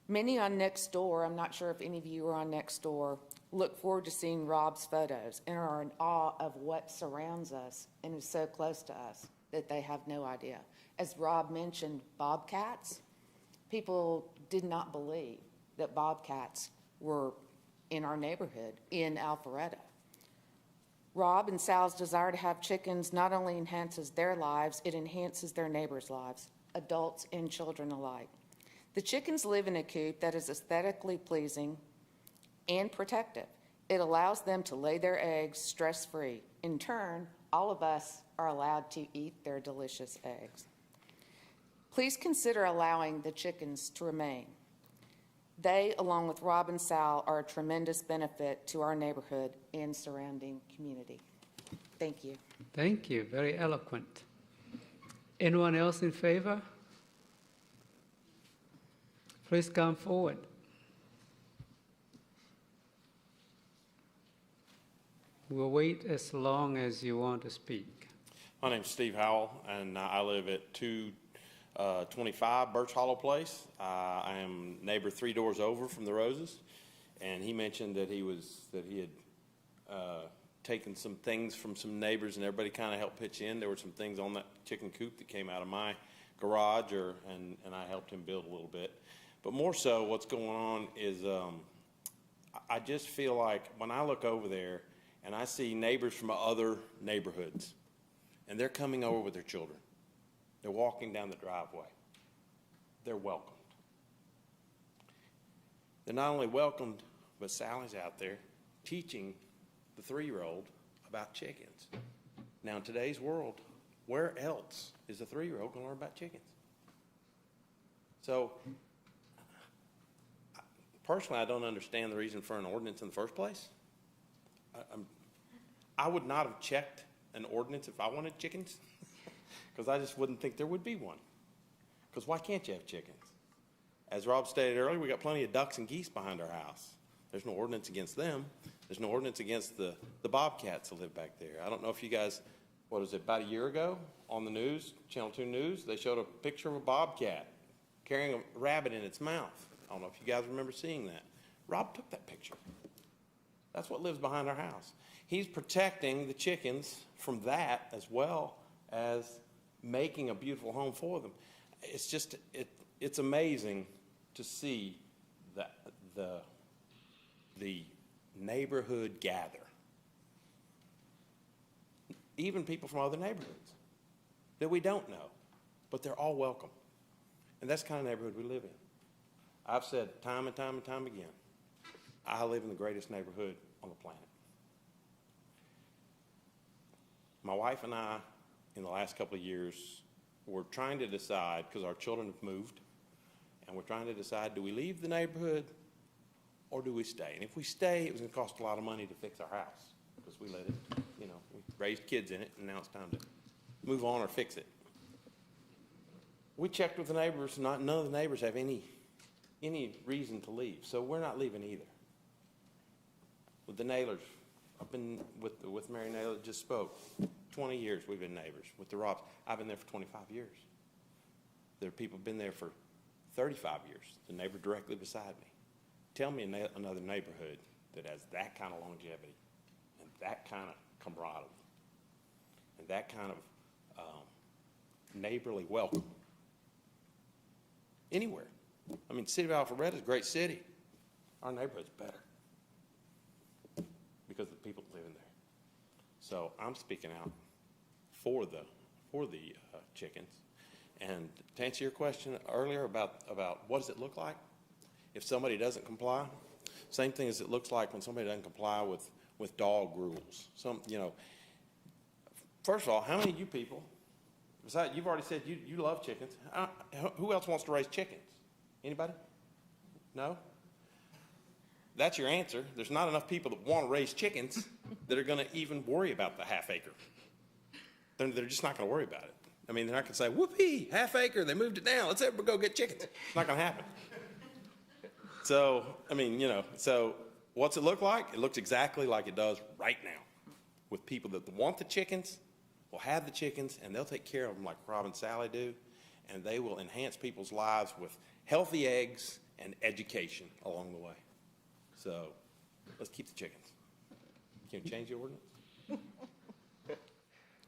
Many on Nextdoor, I'm not sure if any of you are on Nextdoor, look forward to seeing Rob's photos and are in awe of what surrounds us and is so close to us that they have no idea. As Rob mentioned, bobcats, people did not believe that bobcats were in our neighborhood in Alpharetta. Rob and Sal's desire to have chickens not only enhances their lives, it enhances their neighbors' lives. adults and children alike. The chickens live in a coop that is aesthetically pleasing and protective. It allows them to lay their eggs stress-free. In turn, all of us are allowed to eat their delicious eggs. Please consider allowing the chickens to remain. They, along with Rob and Sal, are a tremendous benefit to our neighborhood and surrounding community. Thank you. Thank you, very eloquent. Anyone else in favor? Please come forward. We'll wait as long as you want to speak. My name's Steve Howell, and I live at 225 Birch Hollow Place. I am neighbor 3 doors over from the Roses, and he mentioned that he had taken some things from some neighbors, and everybody kind of helped pitch in. There were some things on that chicken coop that came out of my garage, and I helped him build a little bit. But more so, what's going on is I just feel like when I look over there and I see neighbors from other neighborhoods, and they're coming over with their children. They're walking down the driveway. They're welcomed. They're not only welcomed, but Sally's out there teaching the 3-year-old about chickens. Now, in today's world, where else is a 3-year-old going to learn about chickens? So, personally, I don't understand the reason for an ordinance in the first place. I would not have checked an ordinance if I wanted chickens, because I just wouldn't think there would be one. Because why can't you have chickens? As Rob stated earlier, we got plenty of ducks and geese behind our house. There's no ordinance against them. There's no ordinance against the bobcats that live back there. I don't know if you guys, what was it, about a year ago on the news, Channel 2 News, they showed a picture of a bobcat carrying a rabbit in its mouth. I don't know if you guys remember seeing that. Rob took that picture. That's what lives behind our house. He's protecting the chickens from that as well as making a beautiful home for them. It's just, it's amazing to see the neighborhood gather. Even people from other neighborhoods that we don't know, but they're all welcome. And that's the kind of neighborhood we live in. I've said time and time and time again, I live in the greatest neighborhood on the planet. My wife and I, in the last couple of years, were trying to decide, because our children have moved, and we're trying to decide, do we leave the neighborhood or do we stay? And if we stay, it was going to cost a lot of money to fix our house, because we let it, we raised kids in it, and now it's time to move on or fix it. We checked with the neighbors, none of the neighbors have any reason to leave, so we're not leaving either. With the Naylors, I've been with Mary Naylor, just spoke. 20 years we've been neighbors. With the Robs, I've been there for 25 years. There are people who've been there for 35 years. The neighbor directly beside me. Tell me another neighborhood that has that kind of longevity and that kind of camaraderie and that kind of neighborly welcome. Anywhere. I mean, the city of Alpharetta is a great city. Our neighborhood's better because of the people living there. So I'm speaking out for the chickens. And to answer your question earlier about what does it look like if somebody doesn't comply, same thing as it looks like when somebody doesn't comply with dog rules. First of all, how many of you people, besides, you've already said you love chickens. Who else wants to raise chickens? Anybody? No? That's your answer. There's not enough people that want to raise chickens that are going to even worry about the half acre. They're just not going to worry about it. I mean, they're not going to say, whoopee, half acre, they moved it down. Let's everybody go get chickens. It's not going to happen. So, I mean, so what's it look like? It looks exactly like it does right now with people that want the chickens, will have the chickens, and they'll take care of them like Rob and Sally do, and they will enhance people's lives with healthy eggs and education along the way. So let's keep the chickens. Can you change the ordinance?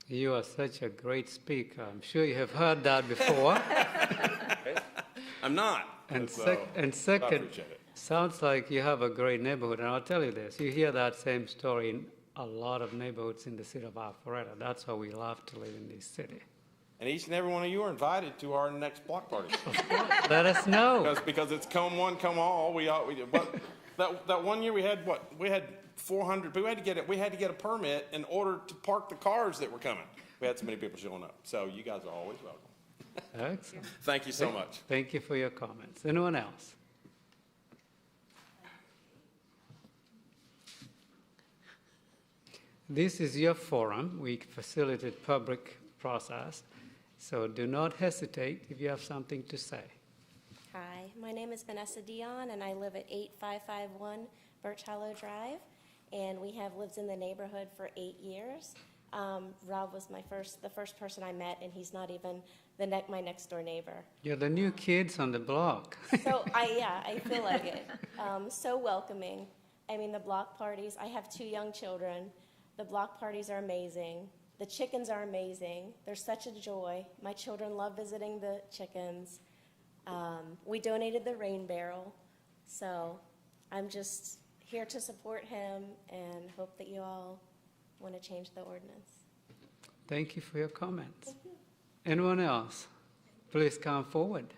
You are such a great speaker. I'm sure you have heard that before. I'm not. And so I second, appreciate it. sounds like you have a great neighborhood. And I'll tell you this, you hear that same story in a lot of neighborhoods in the city of Alpharetta. That's why we love to live in this city. And each and every one of you are invited to our next block party. Let us know. Because it's come one, come all. But that one year we had what? We had 400 people. We had to get a permit in order to park the cars that were coming. We had so many people showing up. So you guys are always welcome. Excellent. Thank you so much. Thank you for your comments. Anyone else? This is your forum. We facilitate public process, so do not hesitate if you have something to say. Hi, my name is Vanessa Dion, and I live at 8551 Birch Hollow Drive, and we have lived in the neighborhood for 8 years. Rob was the first person I met, and he's not even my next door neighbor. You're the new kids on the block. So I feel like it. So welcoming. I mean, the block parties, I have 2 young children. The block parties are amazing. The chickens are amazing. They're such a joy. My children love visiting the chickens. We donated the rain barrel. So I'm just here to support him and hope that you all want to change the ordinance. Thank you for your comments. Anyone else? Please come forward.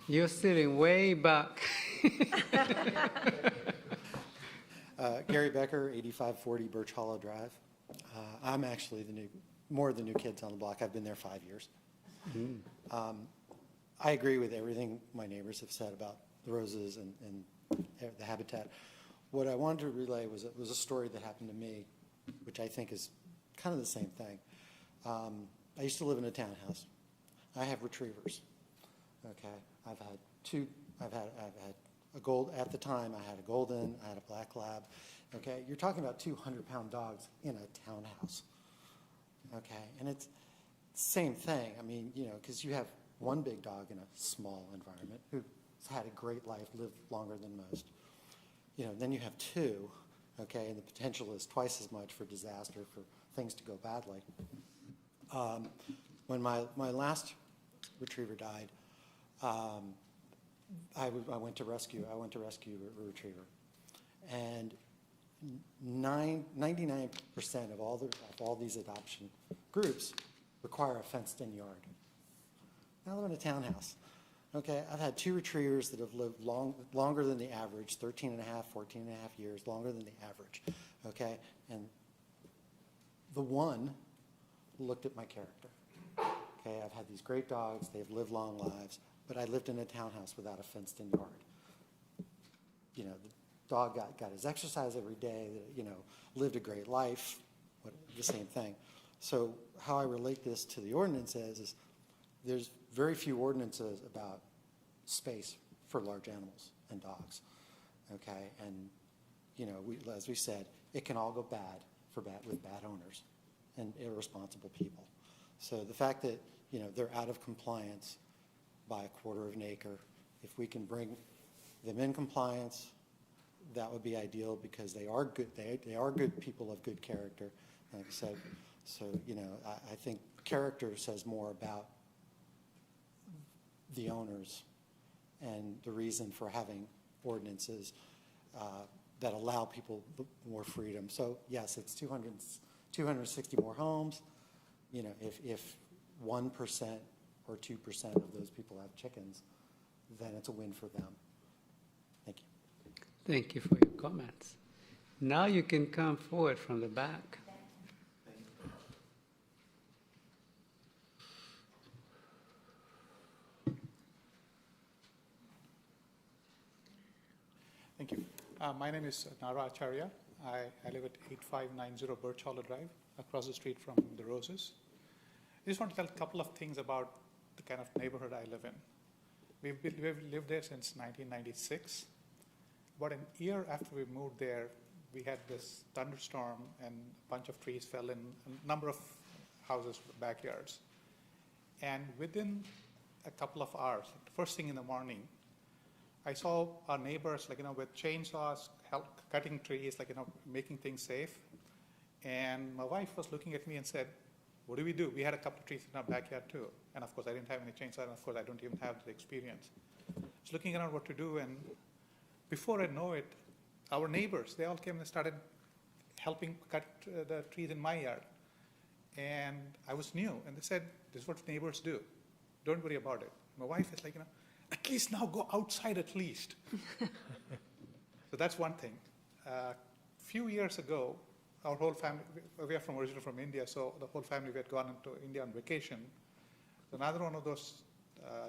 You're sitting way back. Gary Becker, 8540 Birch Hollow Drive. I'm actually more of the new kids on the block. I've been there 5 years. I agree with everything my neighbors have said about the roses and the habitat. What I wanted to relay was a story that happened to me, which I think is kind of the same thing. I used to live in a townhouse. I have retrievers. Okay, I've had a gold, at the time I had a golden, I had a black lab. Okay, you're talking about 200-pound dogs in a townhouse. Okay, and it's the same thing. I mean, because you have one big dog in a small environment who's had a great life, lived longer than most. Then you have 2, okay, and the potential is twice as much for disaster, for things to go badly. When my last retriever died, I went to rescue a retriever, and 99% of all these adoption groups require a fenced-in yard. I live in a townhouse. Okay, I've had 2 retrievers that have lived longer than the average, 13 and a half, 14 and a half years, longer than the average. Okay, and the one looked at my character. Okay, I've had these great dogs, they've lived long lives, but I lived in a townhouse without a fenced-in yard. The dog got his exercise every day, lived a great life, the same thing. So how I relate this to the ordinance is there's very few ordinances about space for large animals and dogs, okay? And, as we said, it can all go bad with bad owners and irresponsible people. So the fact that, they're out of compliance by a quarter of an acre, if we can bring them in compliance, that would be ideal because they are good. They are good people of good character, like I said. So, I think character says more about the owners and the reason for having ordinances that allow people more freedom. So yes, it's 260 more homes. If 1% or 2% of those people have chickens, then it's a win for them. Thank you. Thank you for your comments. Now you can come forward from the back. Thank you. My name is Nara Acharya. I live at 8590 Birch Hollow Drive, across the street from the Roses. I just want to tell a couple of things about the kind of neighborhood I live in. We've lived there since 1996. About a year after we moved there, we had this thunderstorm and a bunch of trees fell in a number of houses' backyards. And within a couple of hours, first thing in the morning, I saw our neighbors, with chainsaws, cutting trees, making things safe. And my wife was looking at me and said, what do we do? We had a couple of trees in our backyard too. And of course, I didn't have any chainsaw, and of course, I don't even have the experience. I was looking around what to do, and before I know it, our neighbors, they all came and started helping cut the trees in my yard. And I was new, and they said, this is what neighbors do. Don't worry about it. My wife is like, at least now go outside at least. So that's one thing. Few years ago, our whole family, we are originally from India, so the whole family, we had gone into India on vacation. Another one of those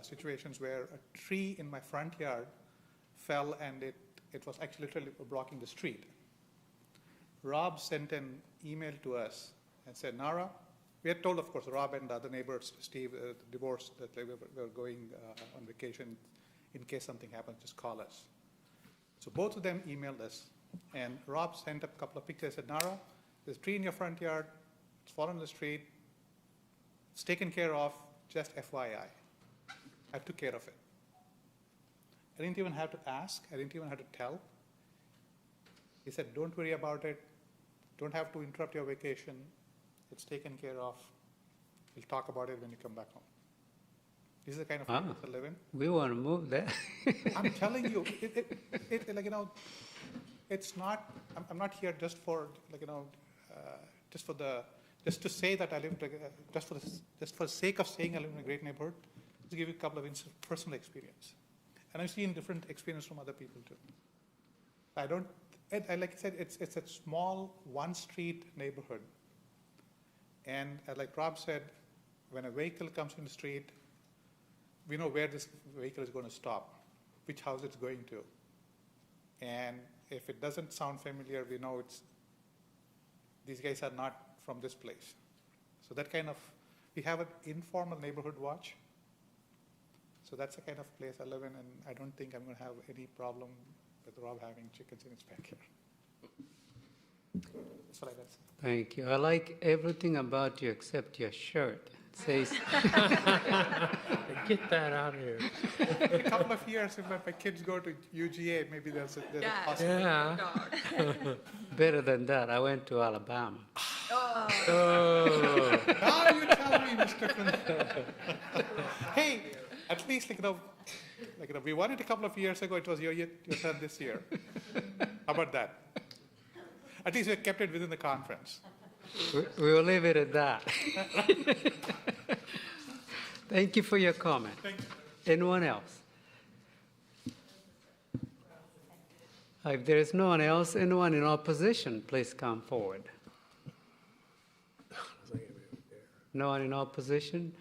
situations where a tree in my front yard fell and it was actually literally blocking the street. Rob sent an email to us and said, Nara, we had told, of course, Rob and the other neighbors, Steve, divorced, that they were going on vacation. In case something happens, just call us. So both of them emailed us, and Rob sent a couple of pictures, said, Nara, there's a tree in your front yard, it's fallen on the street, it's taken care of, just FYI. I took care of it. I didn't even have to ask, I didn't even have to tell. He said, don't worry about it, don't have to interrupt your vacation, it's taken care of. We'll talk about it when you come back home. This is the kind of place I live in. We want to move there. I'm telling you, it's not, I'm not here just for, just to say that I live, just for the sake of saying I live in a great neighborhood, to give you a couple of personal experience. And I've seen different experience from other people too. Like I said, it's a small one-street neighborhood. And like Rob said, when a vehicle comes in the street, we know where this vehicle is going to stop, which house it's going to. And if it doesn't sound familiar, we know these guys are not from this place. So that kind of, we have an informal neighborhood watch. So that's the kind of place I live in, and I don't think I'm going to have any problem with Rob having chickens in his backyard. That's what I got to say. Thank you. I like everything about you except your shirt. It says, Get that out of here. In a couple of years, if my kids go to UGA, maybe there's a possibility. Yeah. better than that, I went to Alabama. Oh. Now you tell me, Mr. Quinn. Hey, at least, we won it a couple of years ago. It was your turn this year. How about that? At least we kept it within the conference. We will leave it at that. Thank you for your comment. Thank you. Anyone else? If there is no one else, anyone in opposition, please come forward. No one in opposition?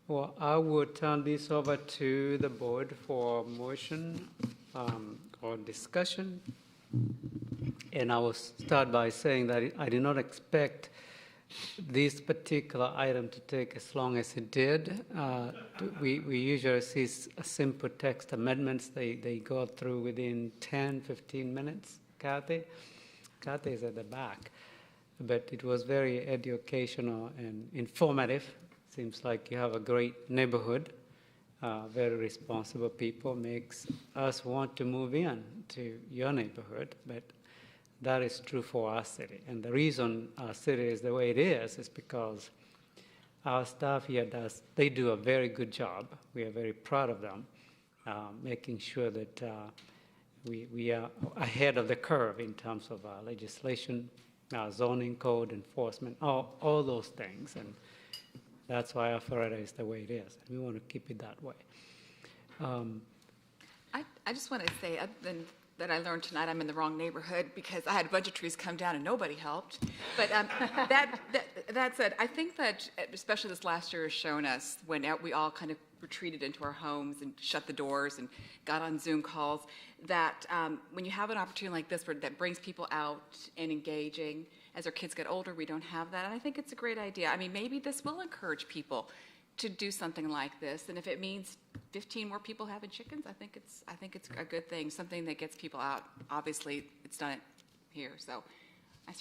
Well, I would turn this over to the board for motion or discussion. And I will start by saying that I did not expect this particular item to take as long as it did. We usually see simple text amendments. They go through within 10, 15 minutes. Kathy is at the back. But it was very educational and informative. Seems like you have a great neighborhood, very responsible people, makes us want to move in to your neighborhood. But that is true for our city. And the reason our city is the way it is because our staff here they do a very good job. We are very proud of them, making sure that we are ahead of the curve in terms of legislation, zoning code enforcement, all those things. And that's why Alpharetta is the way it is. And we want to keep it that way. I just want to say that I learned tonight I'm in the wrong neighborhood because I had a bunch of trees come down and nobody helped. But that said, I think that especially this last year has shown us when we all kind of retreated into our homes and shut the doors and got on Zoom calls, that when you have an opportunity like this that brings people out and engaging, as our kids get older, we don't have that. And I think it's a great idea. I mean, maybe this will encourage people to do something like this. And if it means 15 more people having chickens, I think it's a good thing, something that gets people out. Obviously, it's done here. So I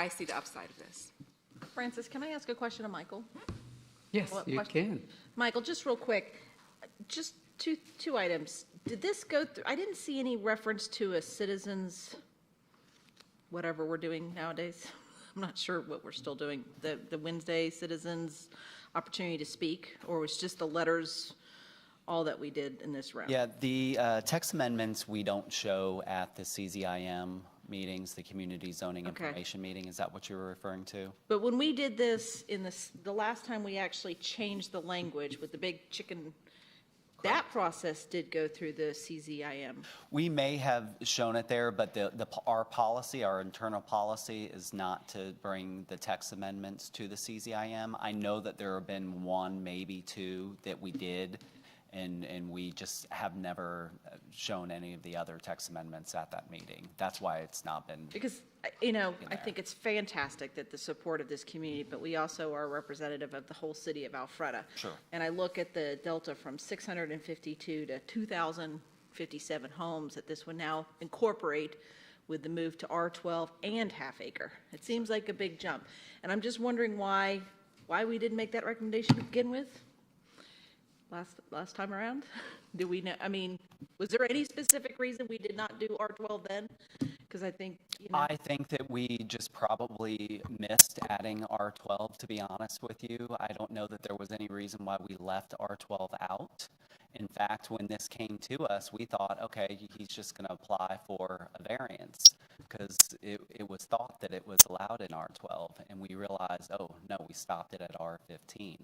see the upside of this. Francis, can I ask a question of Michael? Yes, you can. Michael, just real quick, just two items. Did this go through? I didn't see any reference to a citizens, whatever we're doing nowadays. I'm not sure what we're still doing. The Wednesday citizens opportunity to speak, or was just the letters all that we did in this round? Yeah, the text amendments we don't show at the CZIM meetings, the community zoning Okay. information meeting. Is that what you were referring to? But when we did this the last time we actually changed the language with the big chicken, that process did go through the CZIM. We may have shown it there, but our policy, our internal policy, is not to bring the text amendments to the CZIM. I know that there have been one, maybe two, that we did, and we just have never shown any of the other text amendments at that meeting. That's why it's not been. Because, I think it's fantastic that the support of this community, but we also are representative of the whole city of Alpharetta. Sure. And I look at the delta from 652 to 2,057 homes that this would now incorporate with the move to R12 and half acre. It seems like a big jump. And I'm just wondering why we didn't make that recommendation to begin with last time around. Do we know, was there any specific reason we did not do R12 then? Because I think, I think that we just probably missed adding R12, to be honest with you. I don't know that there was any reason why we left R12 out. In fact, when this came to us, we thought, okay, he's just going to apply for a variance because it was thought that it was allowed in R12, and we realized, oh, no, we stopped it at R15.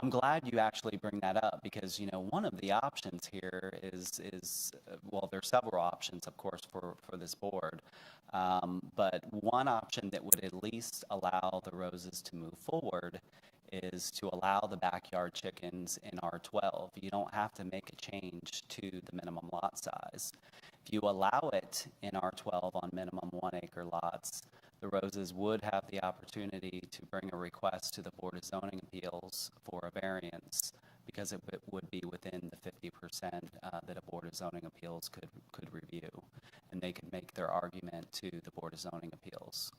I'm glad you actually bring that up because, one of the options here is well, there's several options, of course, for this board. But one option that would at least allow the Roses to move forward is to allow the backyard chickens in R12. You don't have to make a change to the minimum lot size. If you allow it in R12 on minimum 1 acre lots, the Roses would have the opportunity to bring a request to the Board of Zoning Appeals for a variance because it would be within the 50% that a Board of Zoning Appeals could review. And they could make their argument to the Board of Zoning Appeals.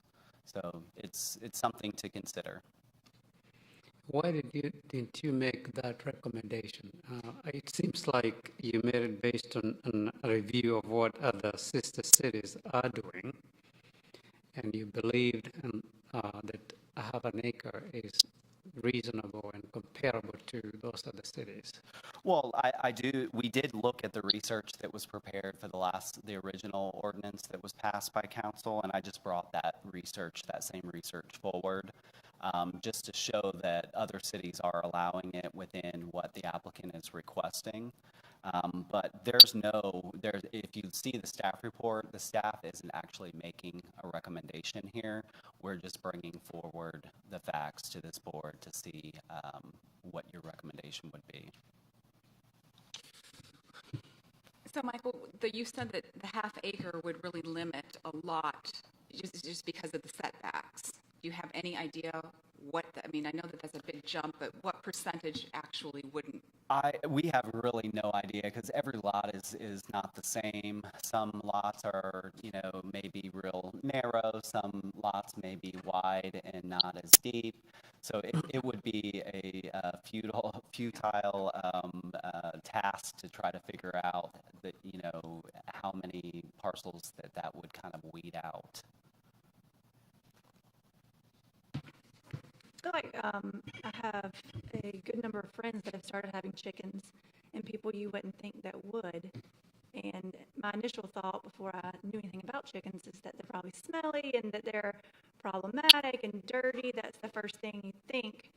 So it's something to consider. Why didn't you make that recommendation? It seems like you made it based on a review of what other sister cities are doing, and you believed that half an acre is reasonable and comparable to those other cities. Well, we did look at the research that was prepared for the original ordinance that was passed by council, and I just brought that same research forward. Just to show that other cities are allowing it within what the applicant is requesting. But if you see the staff report, the staff isn't actually making a recommendation here. We're just bringing forward the facts to this board to see what your recommendation would be. So Michael, you said that the half acre would really limit a lot just because of the setbacks. Do you have any idea I know that that's a big jump, but what percentage actually wouldn't? We have really no idea because every lot is not the same. Some lots are, maybe real narrow. Some lots may be wide and not as deep. So it would be a futile task to try to figure out that, how many parcels that would kind of weed out. I feel like I have a good number of friends that have started having chickens and people you wouldn't think that would. And my initial thought before I knew anything about chickens is that they're probably smelly and that they're problematic and dirty. That's the first thing you think.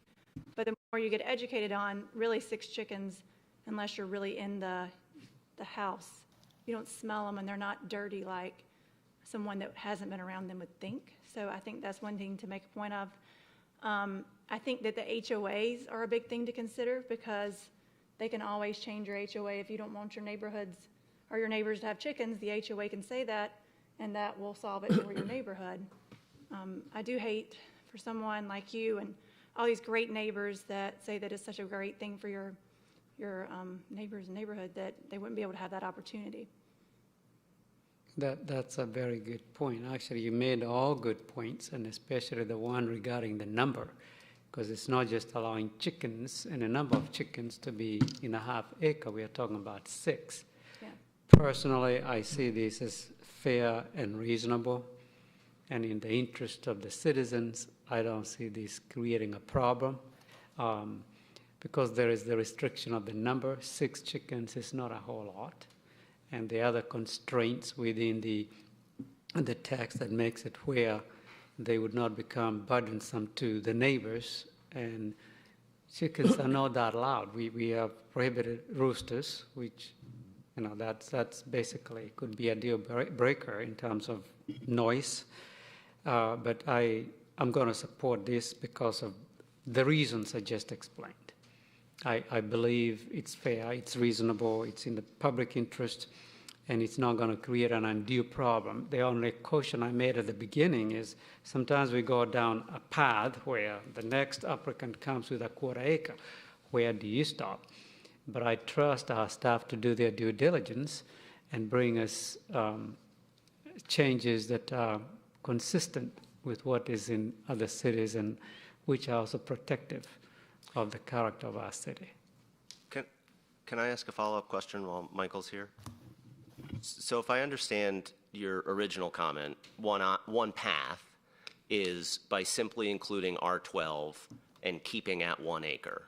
But the more you get educated on, really 6 chickens, unless you're really in the house, you don't smell them and they're not dirty like someone that hasn't been around them would think. So I think that's one thing to make a point of. I think that the HOAs are a big thing to consider because they can always change your HOA if you don't want your neighborhoods or your neighbors to have chickens. The HOA can say that, and that will solve it for your neighborhood. I do hate for someone like you and all these great neighbors that say that it's such a great thing for your neighbors and neighborhood that they wouldn't be able to have that opportunity. That's a very good point. Actually, you made all good points, and especially the one regarding the number, because it's not just allowing chickens and a number of chickens to be in a half acre. We are talking about 6. Yeah. Personally, I see this as fair and reasonable, and in the interest of the citizens, I don't see this creating a problem, because there is the restriction of the number. 6 chickens is not a whole lot. And the other constraints within the the text that makes it where they would not become burdensome to the neighbors. And chickens are not that loud. We have prohibited roosters, which, you know, that's basically could be a deal breaker in terms of noise. But I'm going to support this because of the reasons I just explained. I believe it's fair, it's reasonable, it's in the public interest, and it's not going to create an undue problem. The only caution I made at the beginning is sometimes we go down a path where the next applicant comes with a quarter acre. Where do you stop? But I trust our staff to do their due diligence and bring us changes that are consistent with what is in other cities and which are also protective of the character of our city. Can I ask a follow-up question while Michael's here? So if I understand your original comment, one path is by simply including R12 and keeping at 1 acre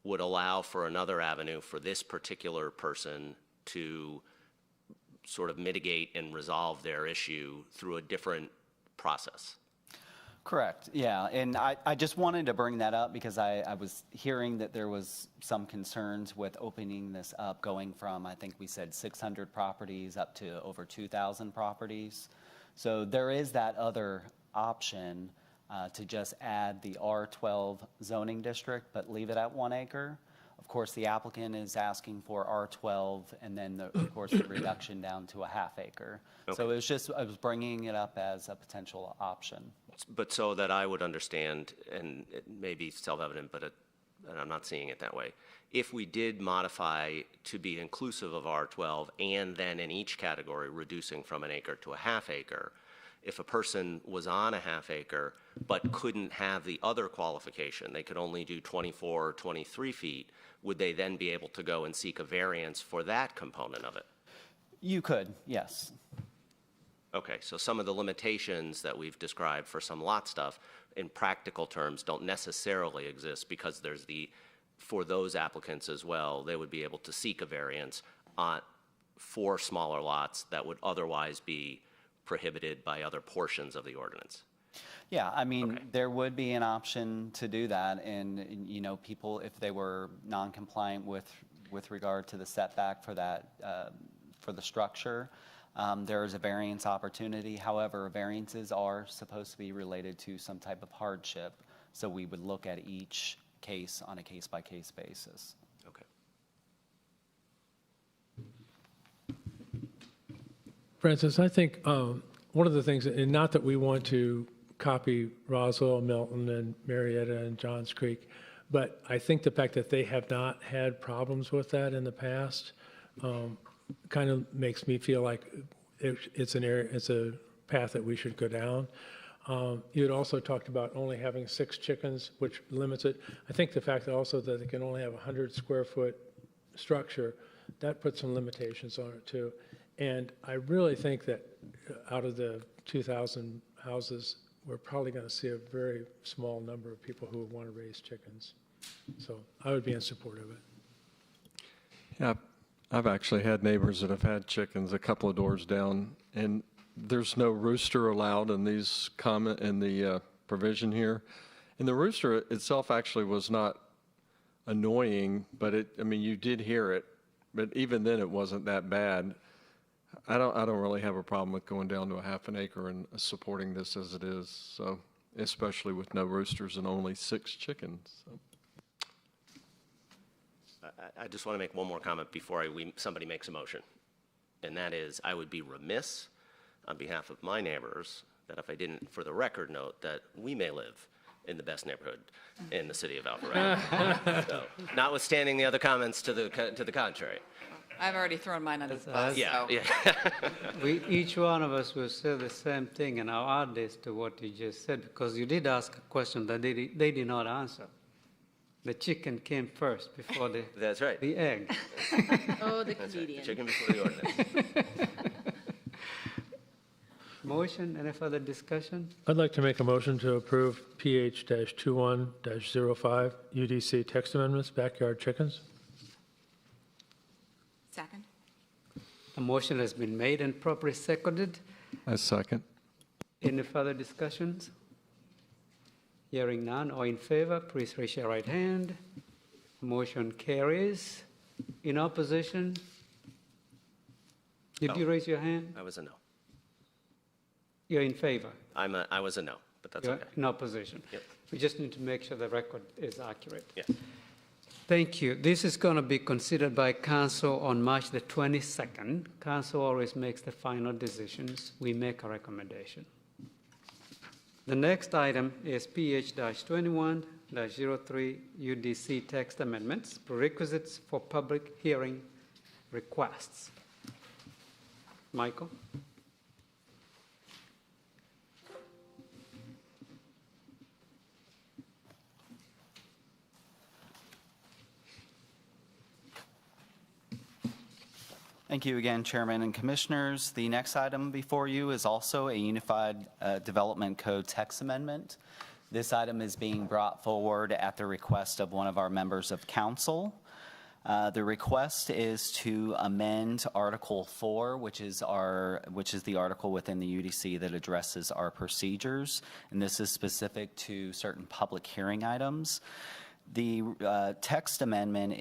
would allow for another avenue for this particular person to sort of mitigate and resolve their issue through a different process. Correct, yeah, and I just wanted to bring that up because I was hearing that there was some concerns with opening this up, going from, I think we said 600 properties up to over 2,000 properties. So there is that other option to just add the R12 zoning district, but leave it at 1 acre. Of course, the applicant is asking for R12 and then, of course, the reduction down to a half acre. Okay. So it was just, I was bringing it up as a potential option. But so that I would understand, and it may be self-evident, but and I'm not seeing it that way. If we did modify to be inclusive of R12 and then in each category reducing from 1 acre to a half acre, if a person was on a half acre but couldn't have the other qualification, they could only do 24 or 23 feet, would they then be able to go and seek a variance for that component of it? You could, yes. Okay, so some of the limitations that we've described for some lot stuff in practical terms don't necessarily exist because there's for those applicants as well, they would be able to seek a variance for smaller lots that would otherwise be prohibited by other portions of the ordinance. Yeah, I mean, there would be an option to do that, and you know, people, if they were non-compliant with regard to the setback for that, for the structure, there is a variance opportunity. However, variances are supposed to be related to some type of hardship, so we would look at each case on a case-by-case basis. Okay. Francis, I think one of the things, and not that we want to copy Roswell, Milton, and Marietta, and Johns Creek, but I think the fact that they have not had problems with that in the past kind of makes me feel like it's a path that we should go down. You had also talked about only having 6 chickens, which limits it. I think the fact that also that they can only have a 100 square foot structure, that puts some limitations on it too. And I really think that out of the 2,000 houses, we're probably going to see a very small number of people who want to raise chickens. So I would be in support of it. Yeah, I've actually had neighbors that have had chickens a couple of doors down, and there's no rooster allowed in these in the provision here. And the rooster itself actually was not annoying, but I mean, you did hear it, but even then it wasn't that bad. I don't really have a problem with going down to a half an acre and supporting this as it is. So, especially with no roosters and only 6 chickens. So. I just want to make one more comment before somebody makes a motion. And that is, I would be remiss on behalf of my neighbors that if I didn't, for the record, note that we may live in the best neighborhood in the city of Alpharetta. So, notwithstanding the other comments to the contrary. I've already thrown mine under the bus. Yeah, so. Yeah. Each one of us will say the same thing, and I'll add this to what you just said, because you did ask a question that they did not answer. The chicken came first before That's right. The egg. Oh, the That's comedian. right. The chicken before the ordinance. Motion, any further discussion? I'd like to make a motion to approve PH-21-05 UDC text amendments, backyard chickens. Second. A motion has been made and properly seconded. I second. Any further discussions? Hearing none, all in favor, please raise your right hand. Motion carries. In opposition? Did you raise your hand? I was a no. You're in favor? I was a no, but that's You're okay. in opposition? Yep. We just need to make sure the record is accurate. Yes. Thank you. This is going to be considered by council on March the 22nd. Council always makes the final decisions. We make a recommendation. The next item is PH-21-03 UDC text amendments, prerequisites for public hearing requests. Michael? Thank you again, Chairman and Commissioners. The next item before you is also a Unified Development Code text amendment. This item is being brought forward at the request of one of our members of council. The request is to amend Article 4, which is the article within the UDC that addresses our procedures, and this is specific to certain public hearing items. The text amendment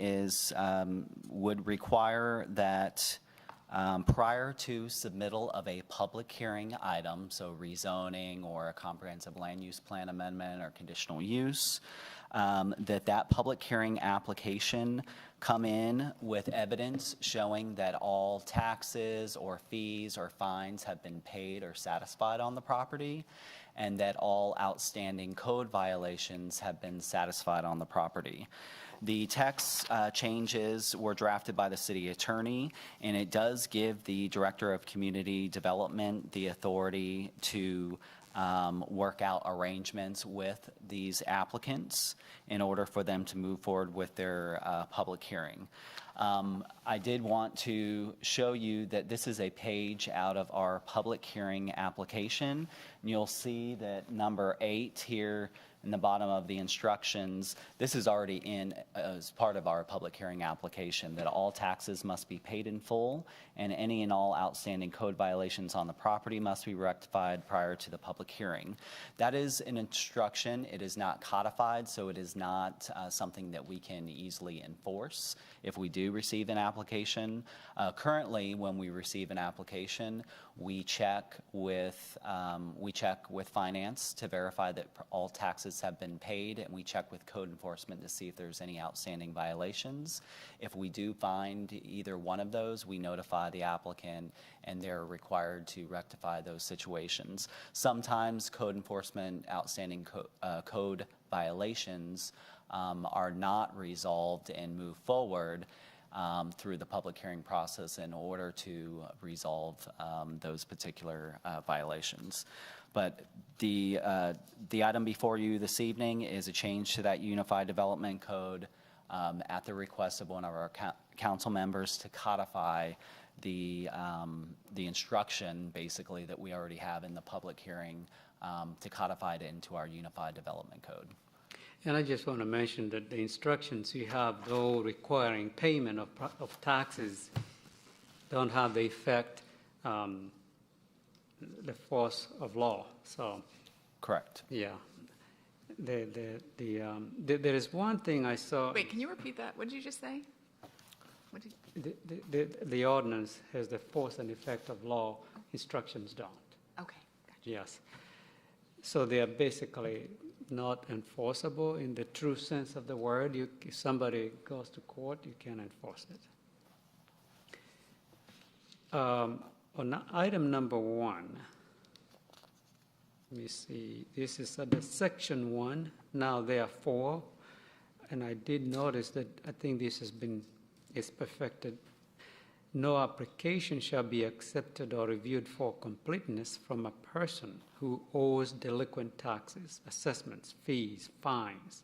would require that prior to submittal of a public hearing item, so rezoning or a comprehensive land use plan amendment or conditional use, that public hearing application come in with evidence showing that all taxes or fees or fines have been paid or satisfied on the property, and that all outstanding code violations have been satisfied on the property. The text changes were drafted by the city attorney, and it does give the Director of Community Development the authority to work out arrangements with these applicants in order for them to move forward with their public hearing. I did want to show you that this is a page out of our public hearing application. And you'll see that number 8 here in the bottom of the instructions, this is already in as part of our public hearing application, that all taxes must be paid in full and any and all outstanding code violations on the property must be rectified prior to the public hearing. That is an instruction. It is not codified, so it is not something that we can easily enforce if we do receive an application. Currently, when we receive an application, we check with finance to verify that all taxes have been paid, and we check with code enforcement to see if there's any outstanding violations. If we do find either one of those, we notify the applicant, and they're required to rectify those situations. Sometimes code enforcement outstanding code violations are not resolved and move forward through the public hearing process in order to resolve those particular violations. But the item before you this evening is a change to that Unified Development Code at the request of one of our council members to codify the instruction, basically, that we already have in the public hearing, to codify it into our Unified Development Code. And I just want to mention that the instructions you have, though requiring payment of taxes, don't have the effect, the force of law. So, correct. Yeah. There is one thing I saw. Wait, can you repeat that? What did you just say? What did... The ordinance has the force and effect of law. Instructions don't. Okay, gotcha. Yes. So they are basically not enforceable in the true sense of the word. If somebody goes to court, you can't enforce it. On item number 1, let me see. This is under section 1. Now there are 4, and I did notice that I think this is perfected. No application shall be accepted or reviewed for completeness from a person who owes delinquent taxes, assessments, fees, fines,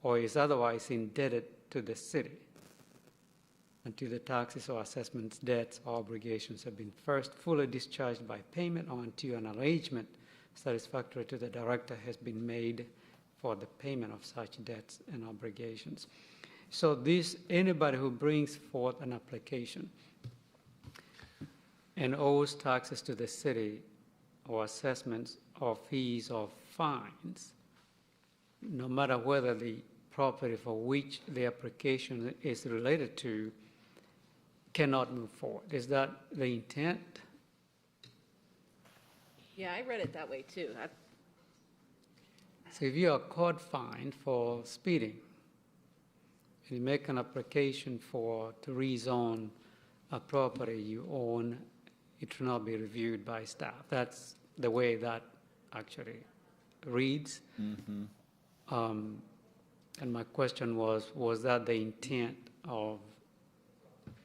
or is otherwise indebted to the city until the taxes or assessments, debts, or obligations have been first fully discharged by payment, or until an arrangement satisfactory to the director has been made for the payment of such debts and obligations. So anybody who brings forth an application, and owes taxes to the city or assessments or fees or fines, no matter whether the property for which the application is related to cannot move forward. Is that the intent? Yeah, I read it that way too. So if you are caught fined for speeding, and you make an application to rezone a property you own, it will not be reviewed by staff. That's the way that actually reads. And my question was that the intent of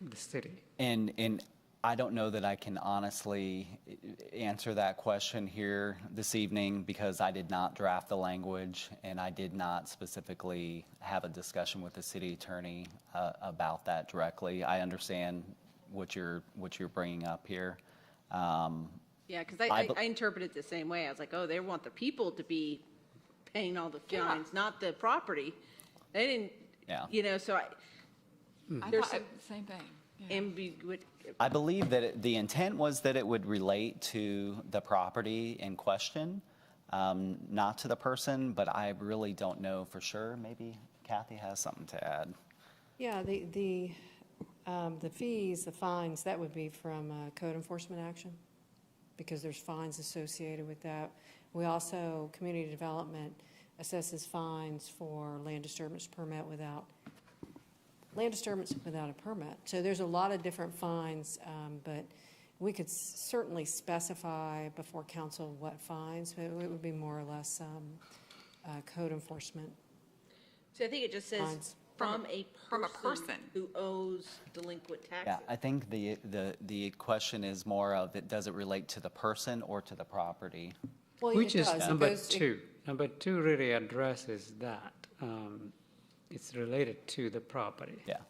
the city? And I don't know that I can honestly answer that question here this evening because I did not draft the language and I did not specifically have a discussion with the city attorney about that directly. I understand what you're bringing up here. Yeah, because I interpret it the same way. I was like, oh, they want the people to be paying all the fines, not the property. They didn't, so I there's thought the same thing. ambiguity. I believe that the intent was that it would relate to the property in question, not to the person, but I really don't know for sure. Maybe Kathy has something to add. Yeah, the fees, the fines, that would be from code enforcement action, because there's fines associated with that. We also, community development assesses fines for land disturbance without a permit. So there's a lot of different fines, but we could certainly specify before council what fines, but it would be more or less code enforcement. So I think it just says Fines. from a person who owes delinquent taxes. Yeah, I think the question is more of does it relate to the person or to the property? Well, Which it is does. number two. Number two really addresses that. It's related to the property. Yeah.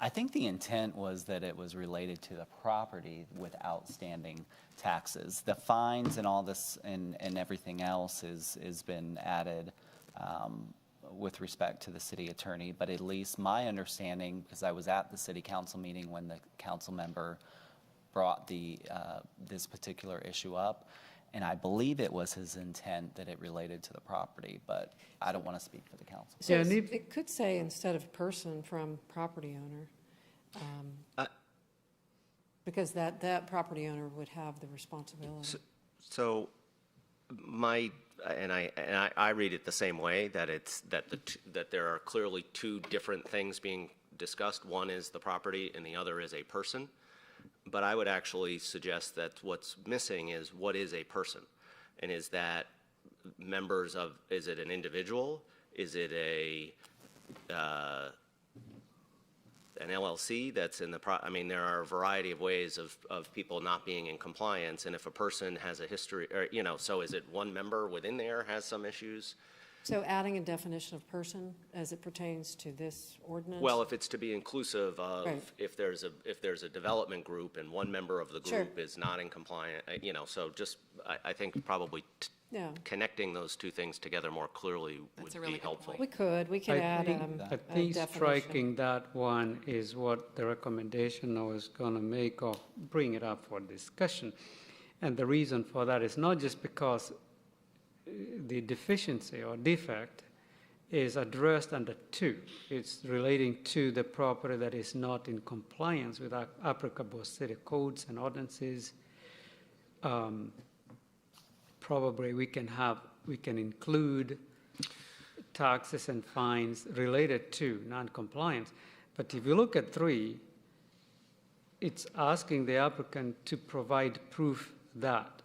I think the intent was that it was related to the property with outstanding taxes. The fines and all this and everything else is been added with respect to the city attorney, but at least my understanding, because I was at the city council meeting when the council member brought this particular issue up, and I believe it was his intent that it related to the property, but I don't want to speak for the council. So it could say instead of person, from property owner, because that property owner would have the responsibility. So I read it the same way, that it's that there are clearly two different things being discussed. One is the property and the other is a person. But I would actually suggest that what's missing is what is a person? And is that members of, is it an individual? Is it an LLC that's in the, I mean, there are a variety of ways of people not being in compliance. And if a person has a history, or, so is it one member within there has some issues? So adding a definition of person as it pertains to this ordinance? Well, if it's to be inclusive of, Right. if there's a development group and one member of the group is not in compliance, so just, I think probably Yeah. connecting those two things together more clearly would be helpful. We could add I a think definition. striking that one is what the recommendation I was going to make or bring it up for discussion. And the reason for that is not just because the deficiency or defect is addressed under 2. It's relating to the property that is not in compliance with applicable city codes and ordinances. Probably we can include taxes and fines related to non-compliance. But if you look at 3, it's asking the applicant to provide proof that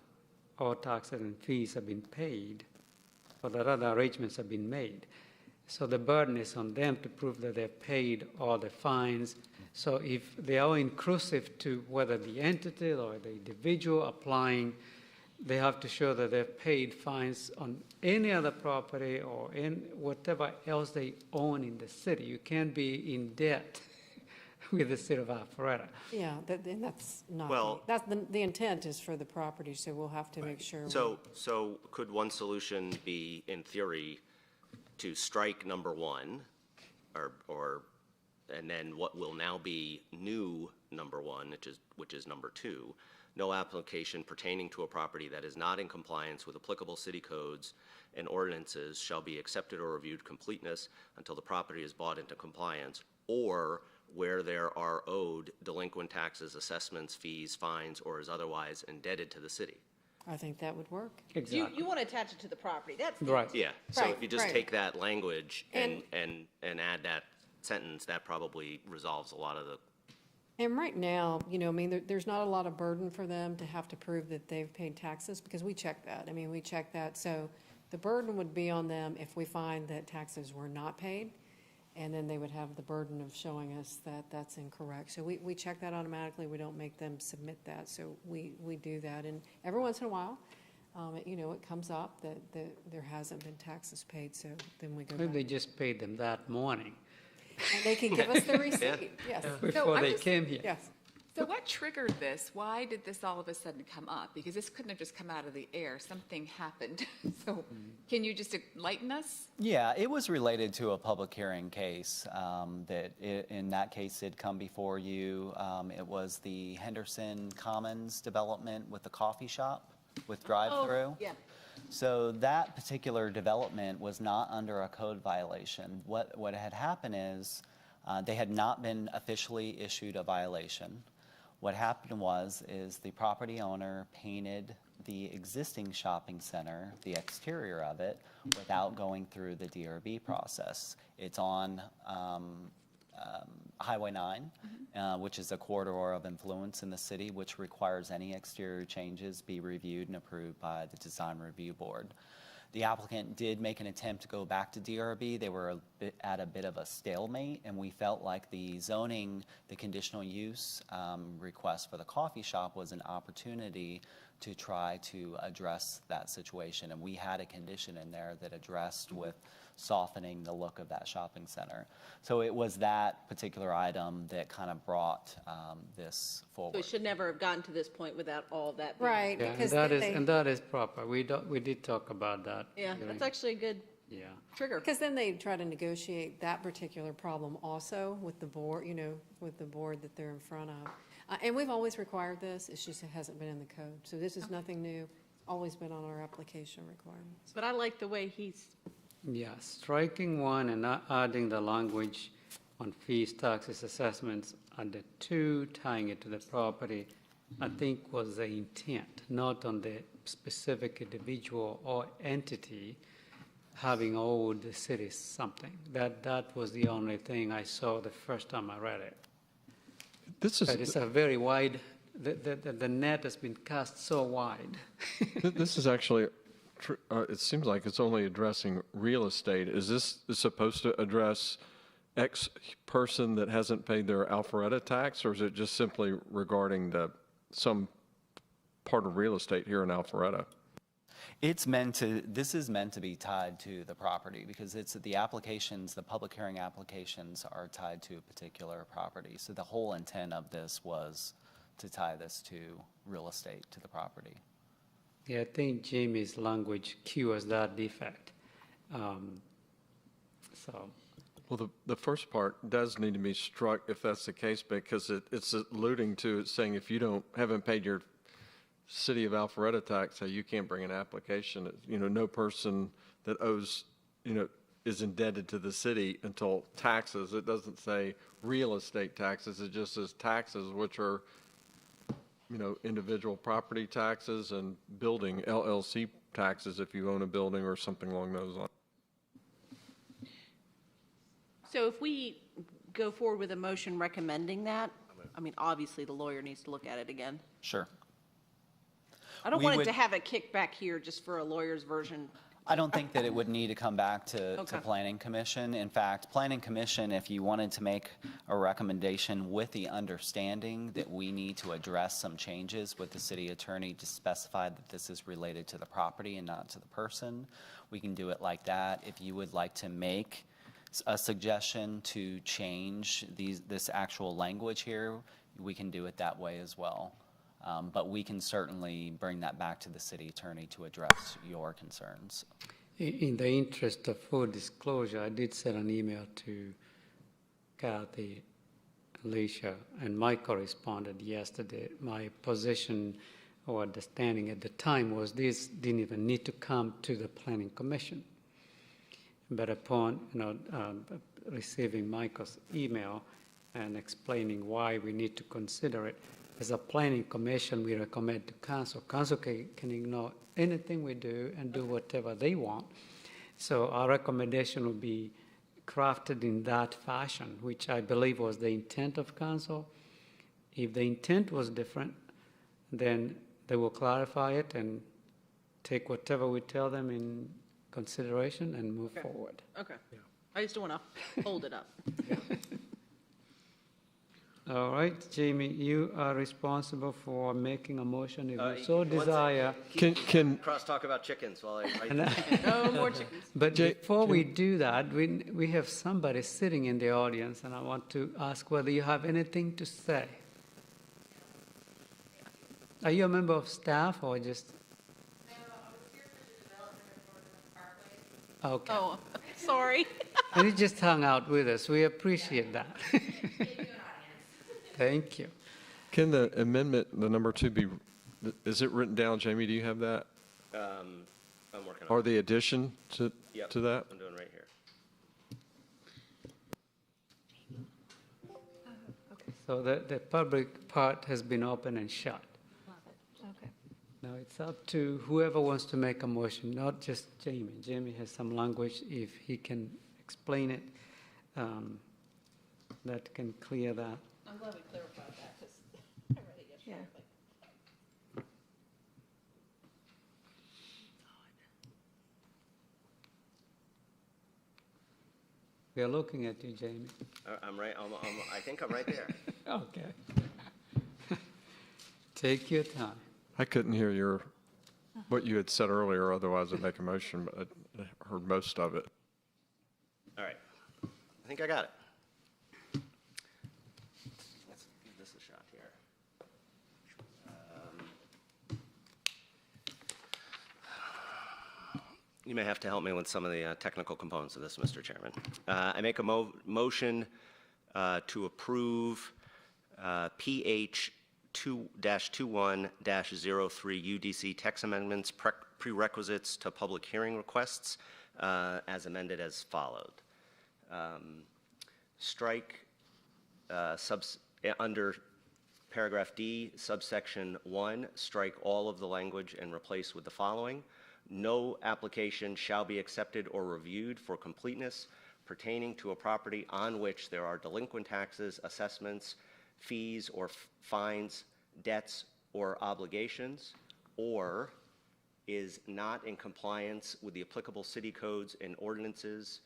all taxes and fees have been paid, or that other arrangements have been made. So the burden is on them to prove that they've paid all the fines. So if they are inclusive to whether the entity or the individual applying, they have to show that they've paid fines on any other property or in whatever else they own in the city. You can't be in debt with the city of Alpharetta. Yeah, and that's not, Well- that's the intent is for the property, so we'll have to make sure. So could one solution be, in theory, to strike number 1, or and then what will now be new number 1, which is number 2, no application pertaining to a property that is not in compliance with applicable city codes and ordinances shall be accepted or reviewed completeness until the property is brought into compliance, or where there are owed delinquent taxes, assessments, fees, fines, or is otherwise indebted to the city. I think that would work. You want to attach it to the property, that's. Right. Yeah, so Right, if you just right. take that language and And- add that sentence, that probably resolves a lot of the, And right now, you know, I mean, there's not a lot of burden for them to have to prove that they've paid taxes, because we check that. I mean, we check that. So the burden would be on them if we find that taxes were not paid, and then they would have the burden of showing us that that's incorrect. So we check that automatically. We don't make them submit that. So we do that. And every once in a while, you know, it comes up that there hasn't been taxes paid, so then we go Maybe back. they just paid them that morning And they can give us the receipt, yes. before I'm they just- came here. Yes. So what triggered this? Why did this all of a sudden come up? Because this couldn't have just come out of the air. Something happened. So can you just enlighten us? Yeah, it was related to a public hearing case in that case did come before you. It was the Henderson Commons development with the coffee shop with drive-through. Yeah. So that particular development was not under a code violation. What had happened is they had not been officially issued a violation. What happened is the property owner painted the existing shopping center, the exterior of it, without going through the DRB process. It's on Highway 9, which is a corridor of influence in the city, which requires any exterior changes be reviewed and approved by the Design Review Board. The applicant did make an attempt to go back to DRB. They were at a bit of a stalemate, and we felt like the zoning, the conditional use request for the coffee shop was an opportunity to try to address that situation. And we had a condition in there that addressed with softening the look of that shopping center. So it was that particular item that kind of brought this So forward. it should never have gotten to this point without all that. being- Right, Yeah, because and that is proper. We did talk about that. Yeah, during- that's actually a good Yeah. trigger. Because then they try to negotiate that particular problem also with the board, you know, with the board that they're in front of. And we've always required this, it's just it hasn't been in the code. So this is nothing new, always been on our application requirements. But I like the way he's, Yeah, striking one and not adding the language on fees, taxes, assessments, and the 2 tying it to the property, I think was the intent, not on the specific individual or entity having owed the city something. That was the only thing I saw the first time I read it. This is, But it's a very wide, the net has been cast so wide. this is actually, it seems like it's only addressing real estate. Is this supposed to address X person that hasn't paid their Alpharetta tax, or is it just simply regarding some part of real estate here in Alpharetta? This is meant to be tied to the property because the applications, the public hearing applications are tied to a particular property. So the whole intent of this was to tie this to real estate, to the property. Yeah, I think Jamie's language cures that defect. Well, the first part does need to be struck if that's the case, because it's alluding to, it's saying if you haven't paid your City of Alpharetta tax, so you can't bring an application. You know, no person that owes, is indebted to the city until taxes. It doesn't say real estate taxes. It just says taxes, which are, individual property taxes and building LLC taxes if you own a building or something along those lines. so if we go forward with a motion recommending that, I mean, obviously the lawyer needs to look at it again. Sure. I don't We want it would- to have it kicked back here just for a lawyer's version. I don't think that it would need to come back to Okay. Planning Commission. In fact, Planning Commission, if you wanted to make a recommendation with the understanding that we need to address some changes with the city attorney to specify that this is related to the property and not to the person, we can do it like that. If you would like to make a suggestion to change this actual language here, we can do it that way as well. But we can certainly bring that back to the city attorney to address your concerns. In the interest of full disclosure, I did send an email to Kathy, Alicia, and Michael responded yesterday. My position or understanding at the time was this didn't even need to come to the Planning Commission. But upon receiving Michael's email and explaining why we need to consider it, as a Planning Commission, we recommend to Council. Council can ignore anything we do and do whatever they want. So our recommendation will be crafted in that fashion, which I believe was the intent of Council. If the intent was different, then they will clarify it and take whatever we tell them in consideration and move forward. Okay. I just don't want to hold it up. All right, Jamie, you are responsible for making a motion if you so one second. desire. Can Cross-talk about chickens while I write. No more chickens. But before we do that, we have somebody sitting in the audience, and I want to ask whether you have anything to say. Are you a member of staff or just? Okay. Oh, sorry. And you just hung out with us. We appreciate that. Thank you. Can the amendment, the number 2, be, is it written down, Jamie, do you have that? I'm working on Or it. the addition to Yep, that? I'm doing right here. So the public part has been open and shut. Okay. Now it's up to whoever wants to make a motion, not just Jamie. Jamie has some language, if he can explain it, that can clear that. I'm glad we clarified that because I read it yesterday. Yeah. We are looking at you, Jamie. I'm right, I think I'm right there. Okay. Take your time. I couldn't hear what you had said earlier, otherwise I'd make a motion, but I heard most of it. All right. I think I got it. Let's give this a shot here. You may have to help me with some of the technical components of this, Mr. Chairman. I make a motion to approve PH 2-21-03 UDC text amendments prerequisites to public hearing requests as amended as followed. Strike under paragraph D, subsection 1, strike all of the language and replace with the following. No application shall be accepted or reviewed for completeness pertaining to a property on which there are delinquent taxes, assessments, fees or fines, debts or obligations, or is not in compliance with the applicable city codes and ordinances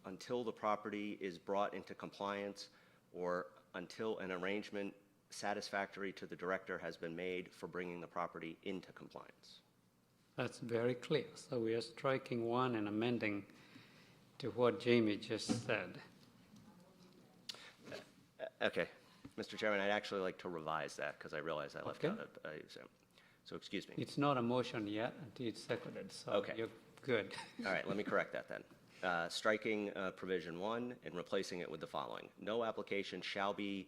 until the property is brought into compliance or until an arrangement satisfactory to the director has been made for bringing the property into compliance. That's very clear. So we are striking 1 and amending to what Jamie just said. Okay, Mr. Chairman, I'd actually like to revise that because I realize I left Okay. out so excuse me. It's not a motion yet until it's seconded, so Okay. you're good. All right, let me correct that then. Striking provision 1 and replacing it with the following. No application shall be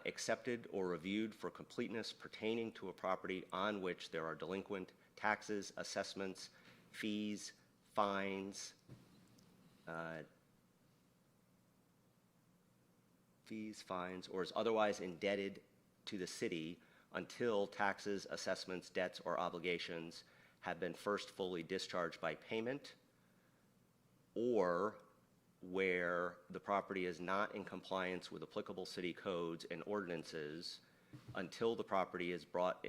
accepted or reviewed for completeness pertaining to a property on which there are delinquent taxes, assessments, fees, fines, or is otherwise indebted to the city until taxes, assessments, debts, or obligations have been first fully discharged by payment, or where the property is not in compliance with applicable city codes and ordinances until the property is brought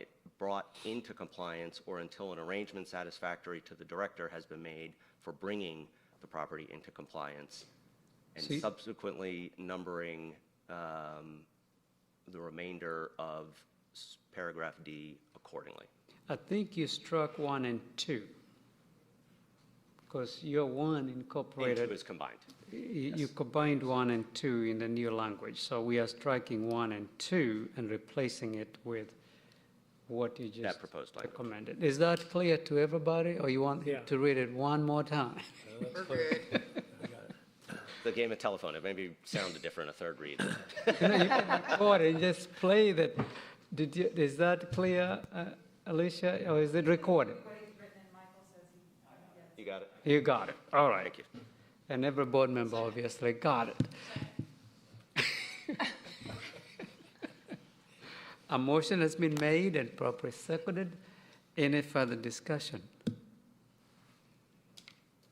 into compliance or until an arrangement satisfactory to the director has been made for bringing the property into compliance, and See- subsequently numbering the remainder of paragraph D accordingly. I think you struck 1 and 2, because your 1 incorporated. And 2 is combined. You combined 1 and 2 in the new language, so we are striking 1 and 2 and replacing it with what you just proposed language. recommended. Is that clear to everybody, or you want Yeah. to read it one more time? We're good. The game of telephone, it maybe sounded different a third read. You know, you can record it and just play that. Is that clear, Alicia, or is it recorded? You got it? You got it, all right. Thank you. And every board member obviously got it. A motion has been made and properly seconded. Any further discussion?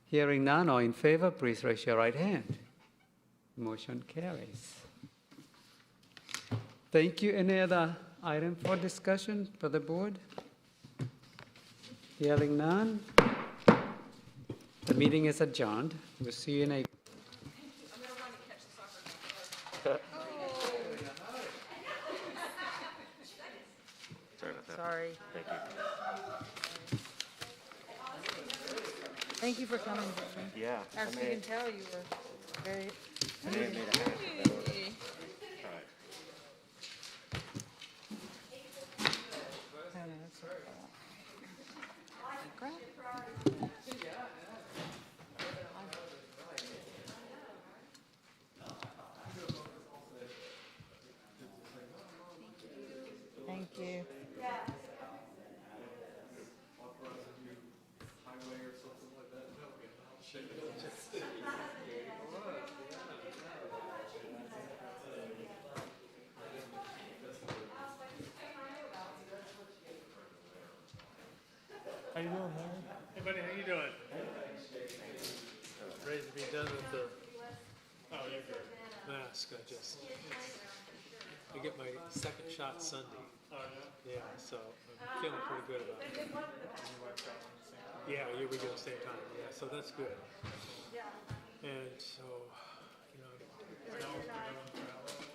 Hearing none, all in favor, please raise your right hand. Motion carries. Thank you. Any other item for discussion for the board? Hearing none. The meeting is adjourned. We'll see you in a. Sorry about that. Sorry. Thank you. Thank you for coming, Jamie. Yeah. As you can tell, you were very. I may have made a hack of that order. All right. Thank you. How you doing, Larry? Hey, buddy, how you doing? Ready to be done with the mask. I get my second shot Sunday. Oh, yeah? Yeah, so I'm feeling pretty good about it. Yeah, we do at the same time, yeah, so that's good. And so, you know,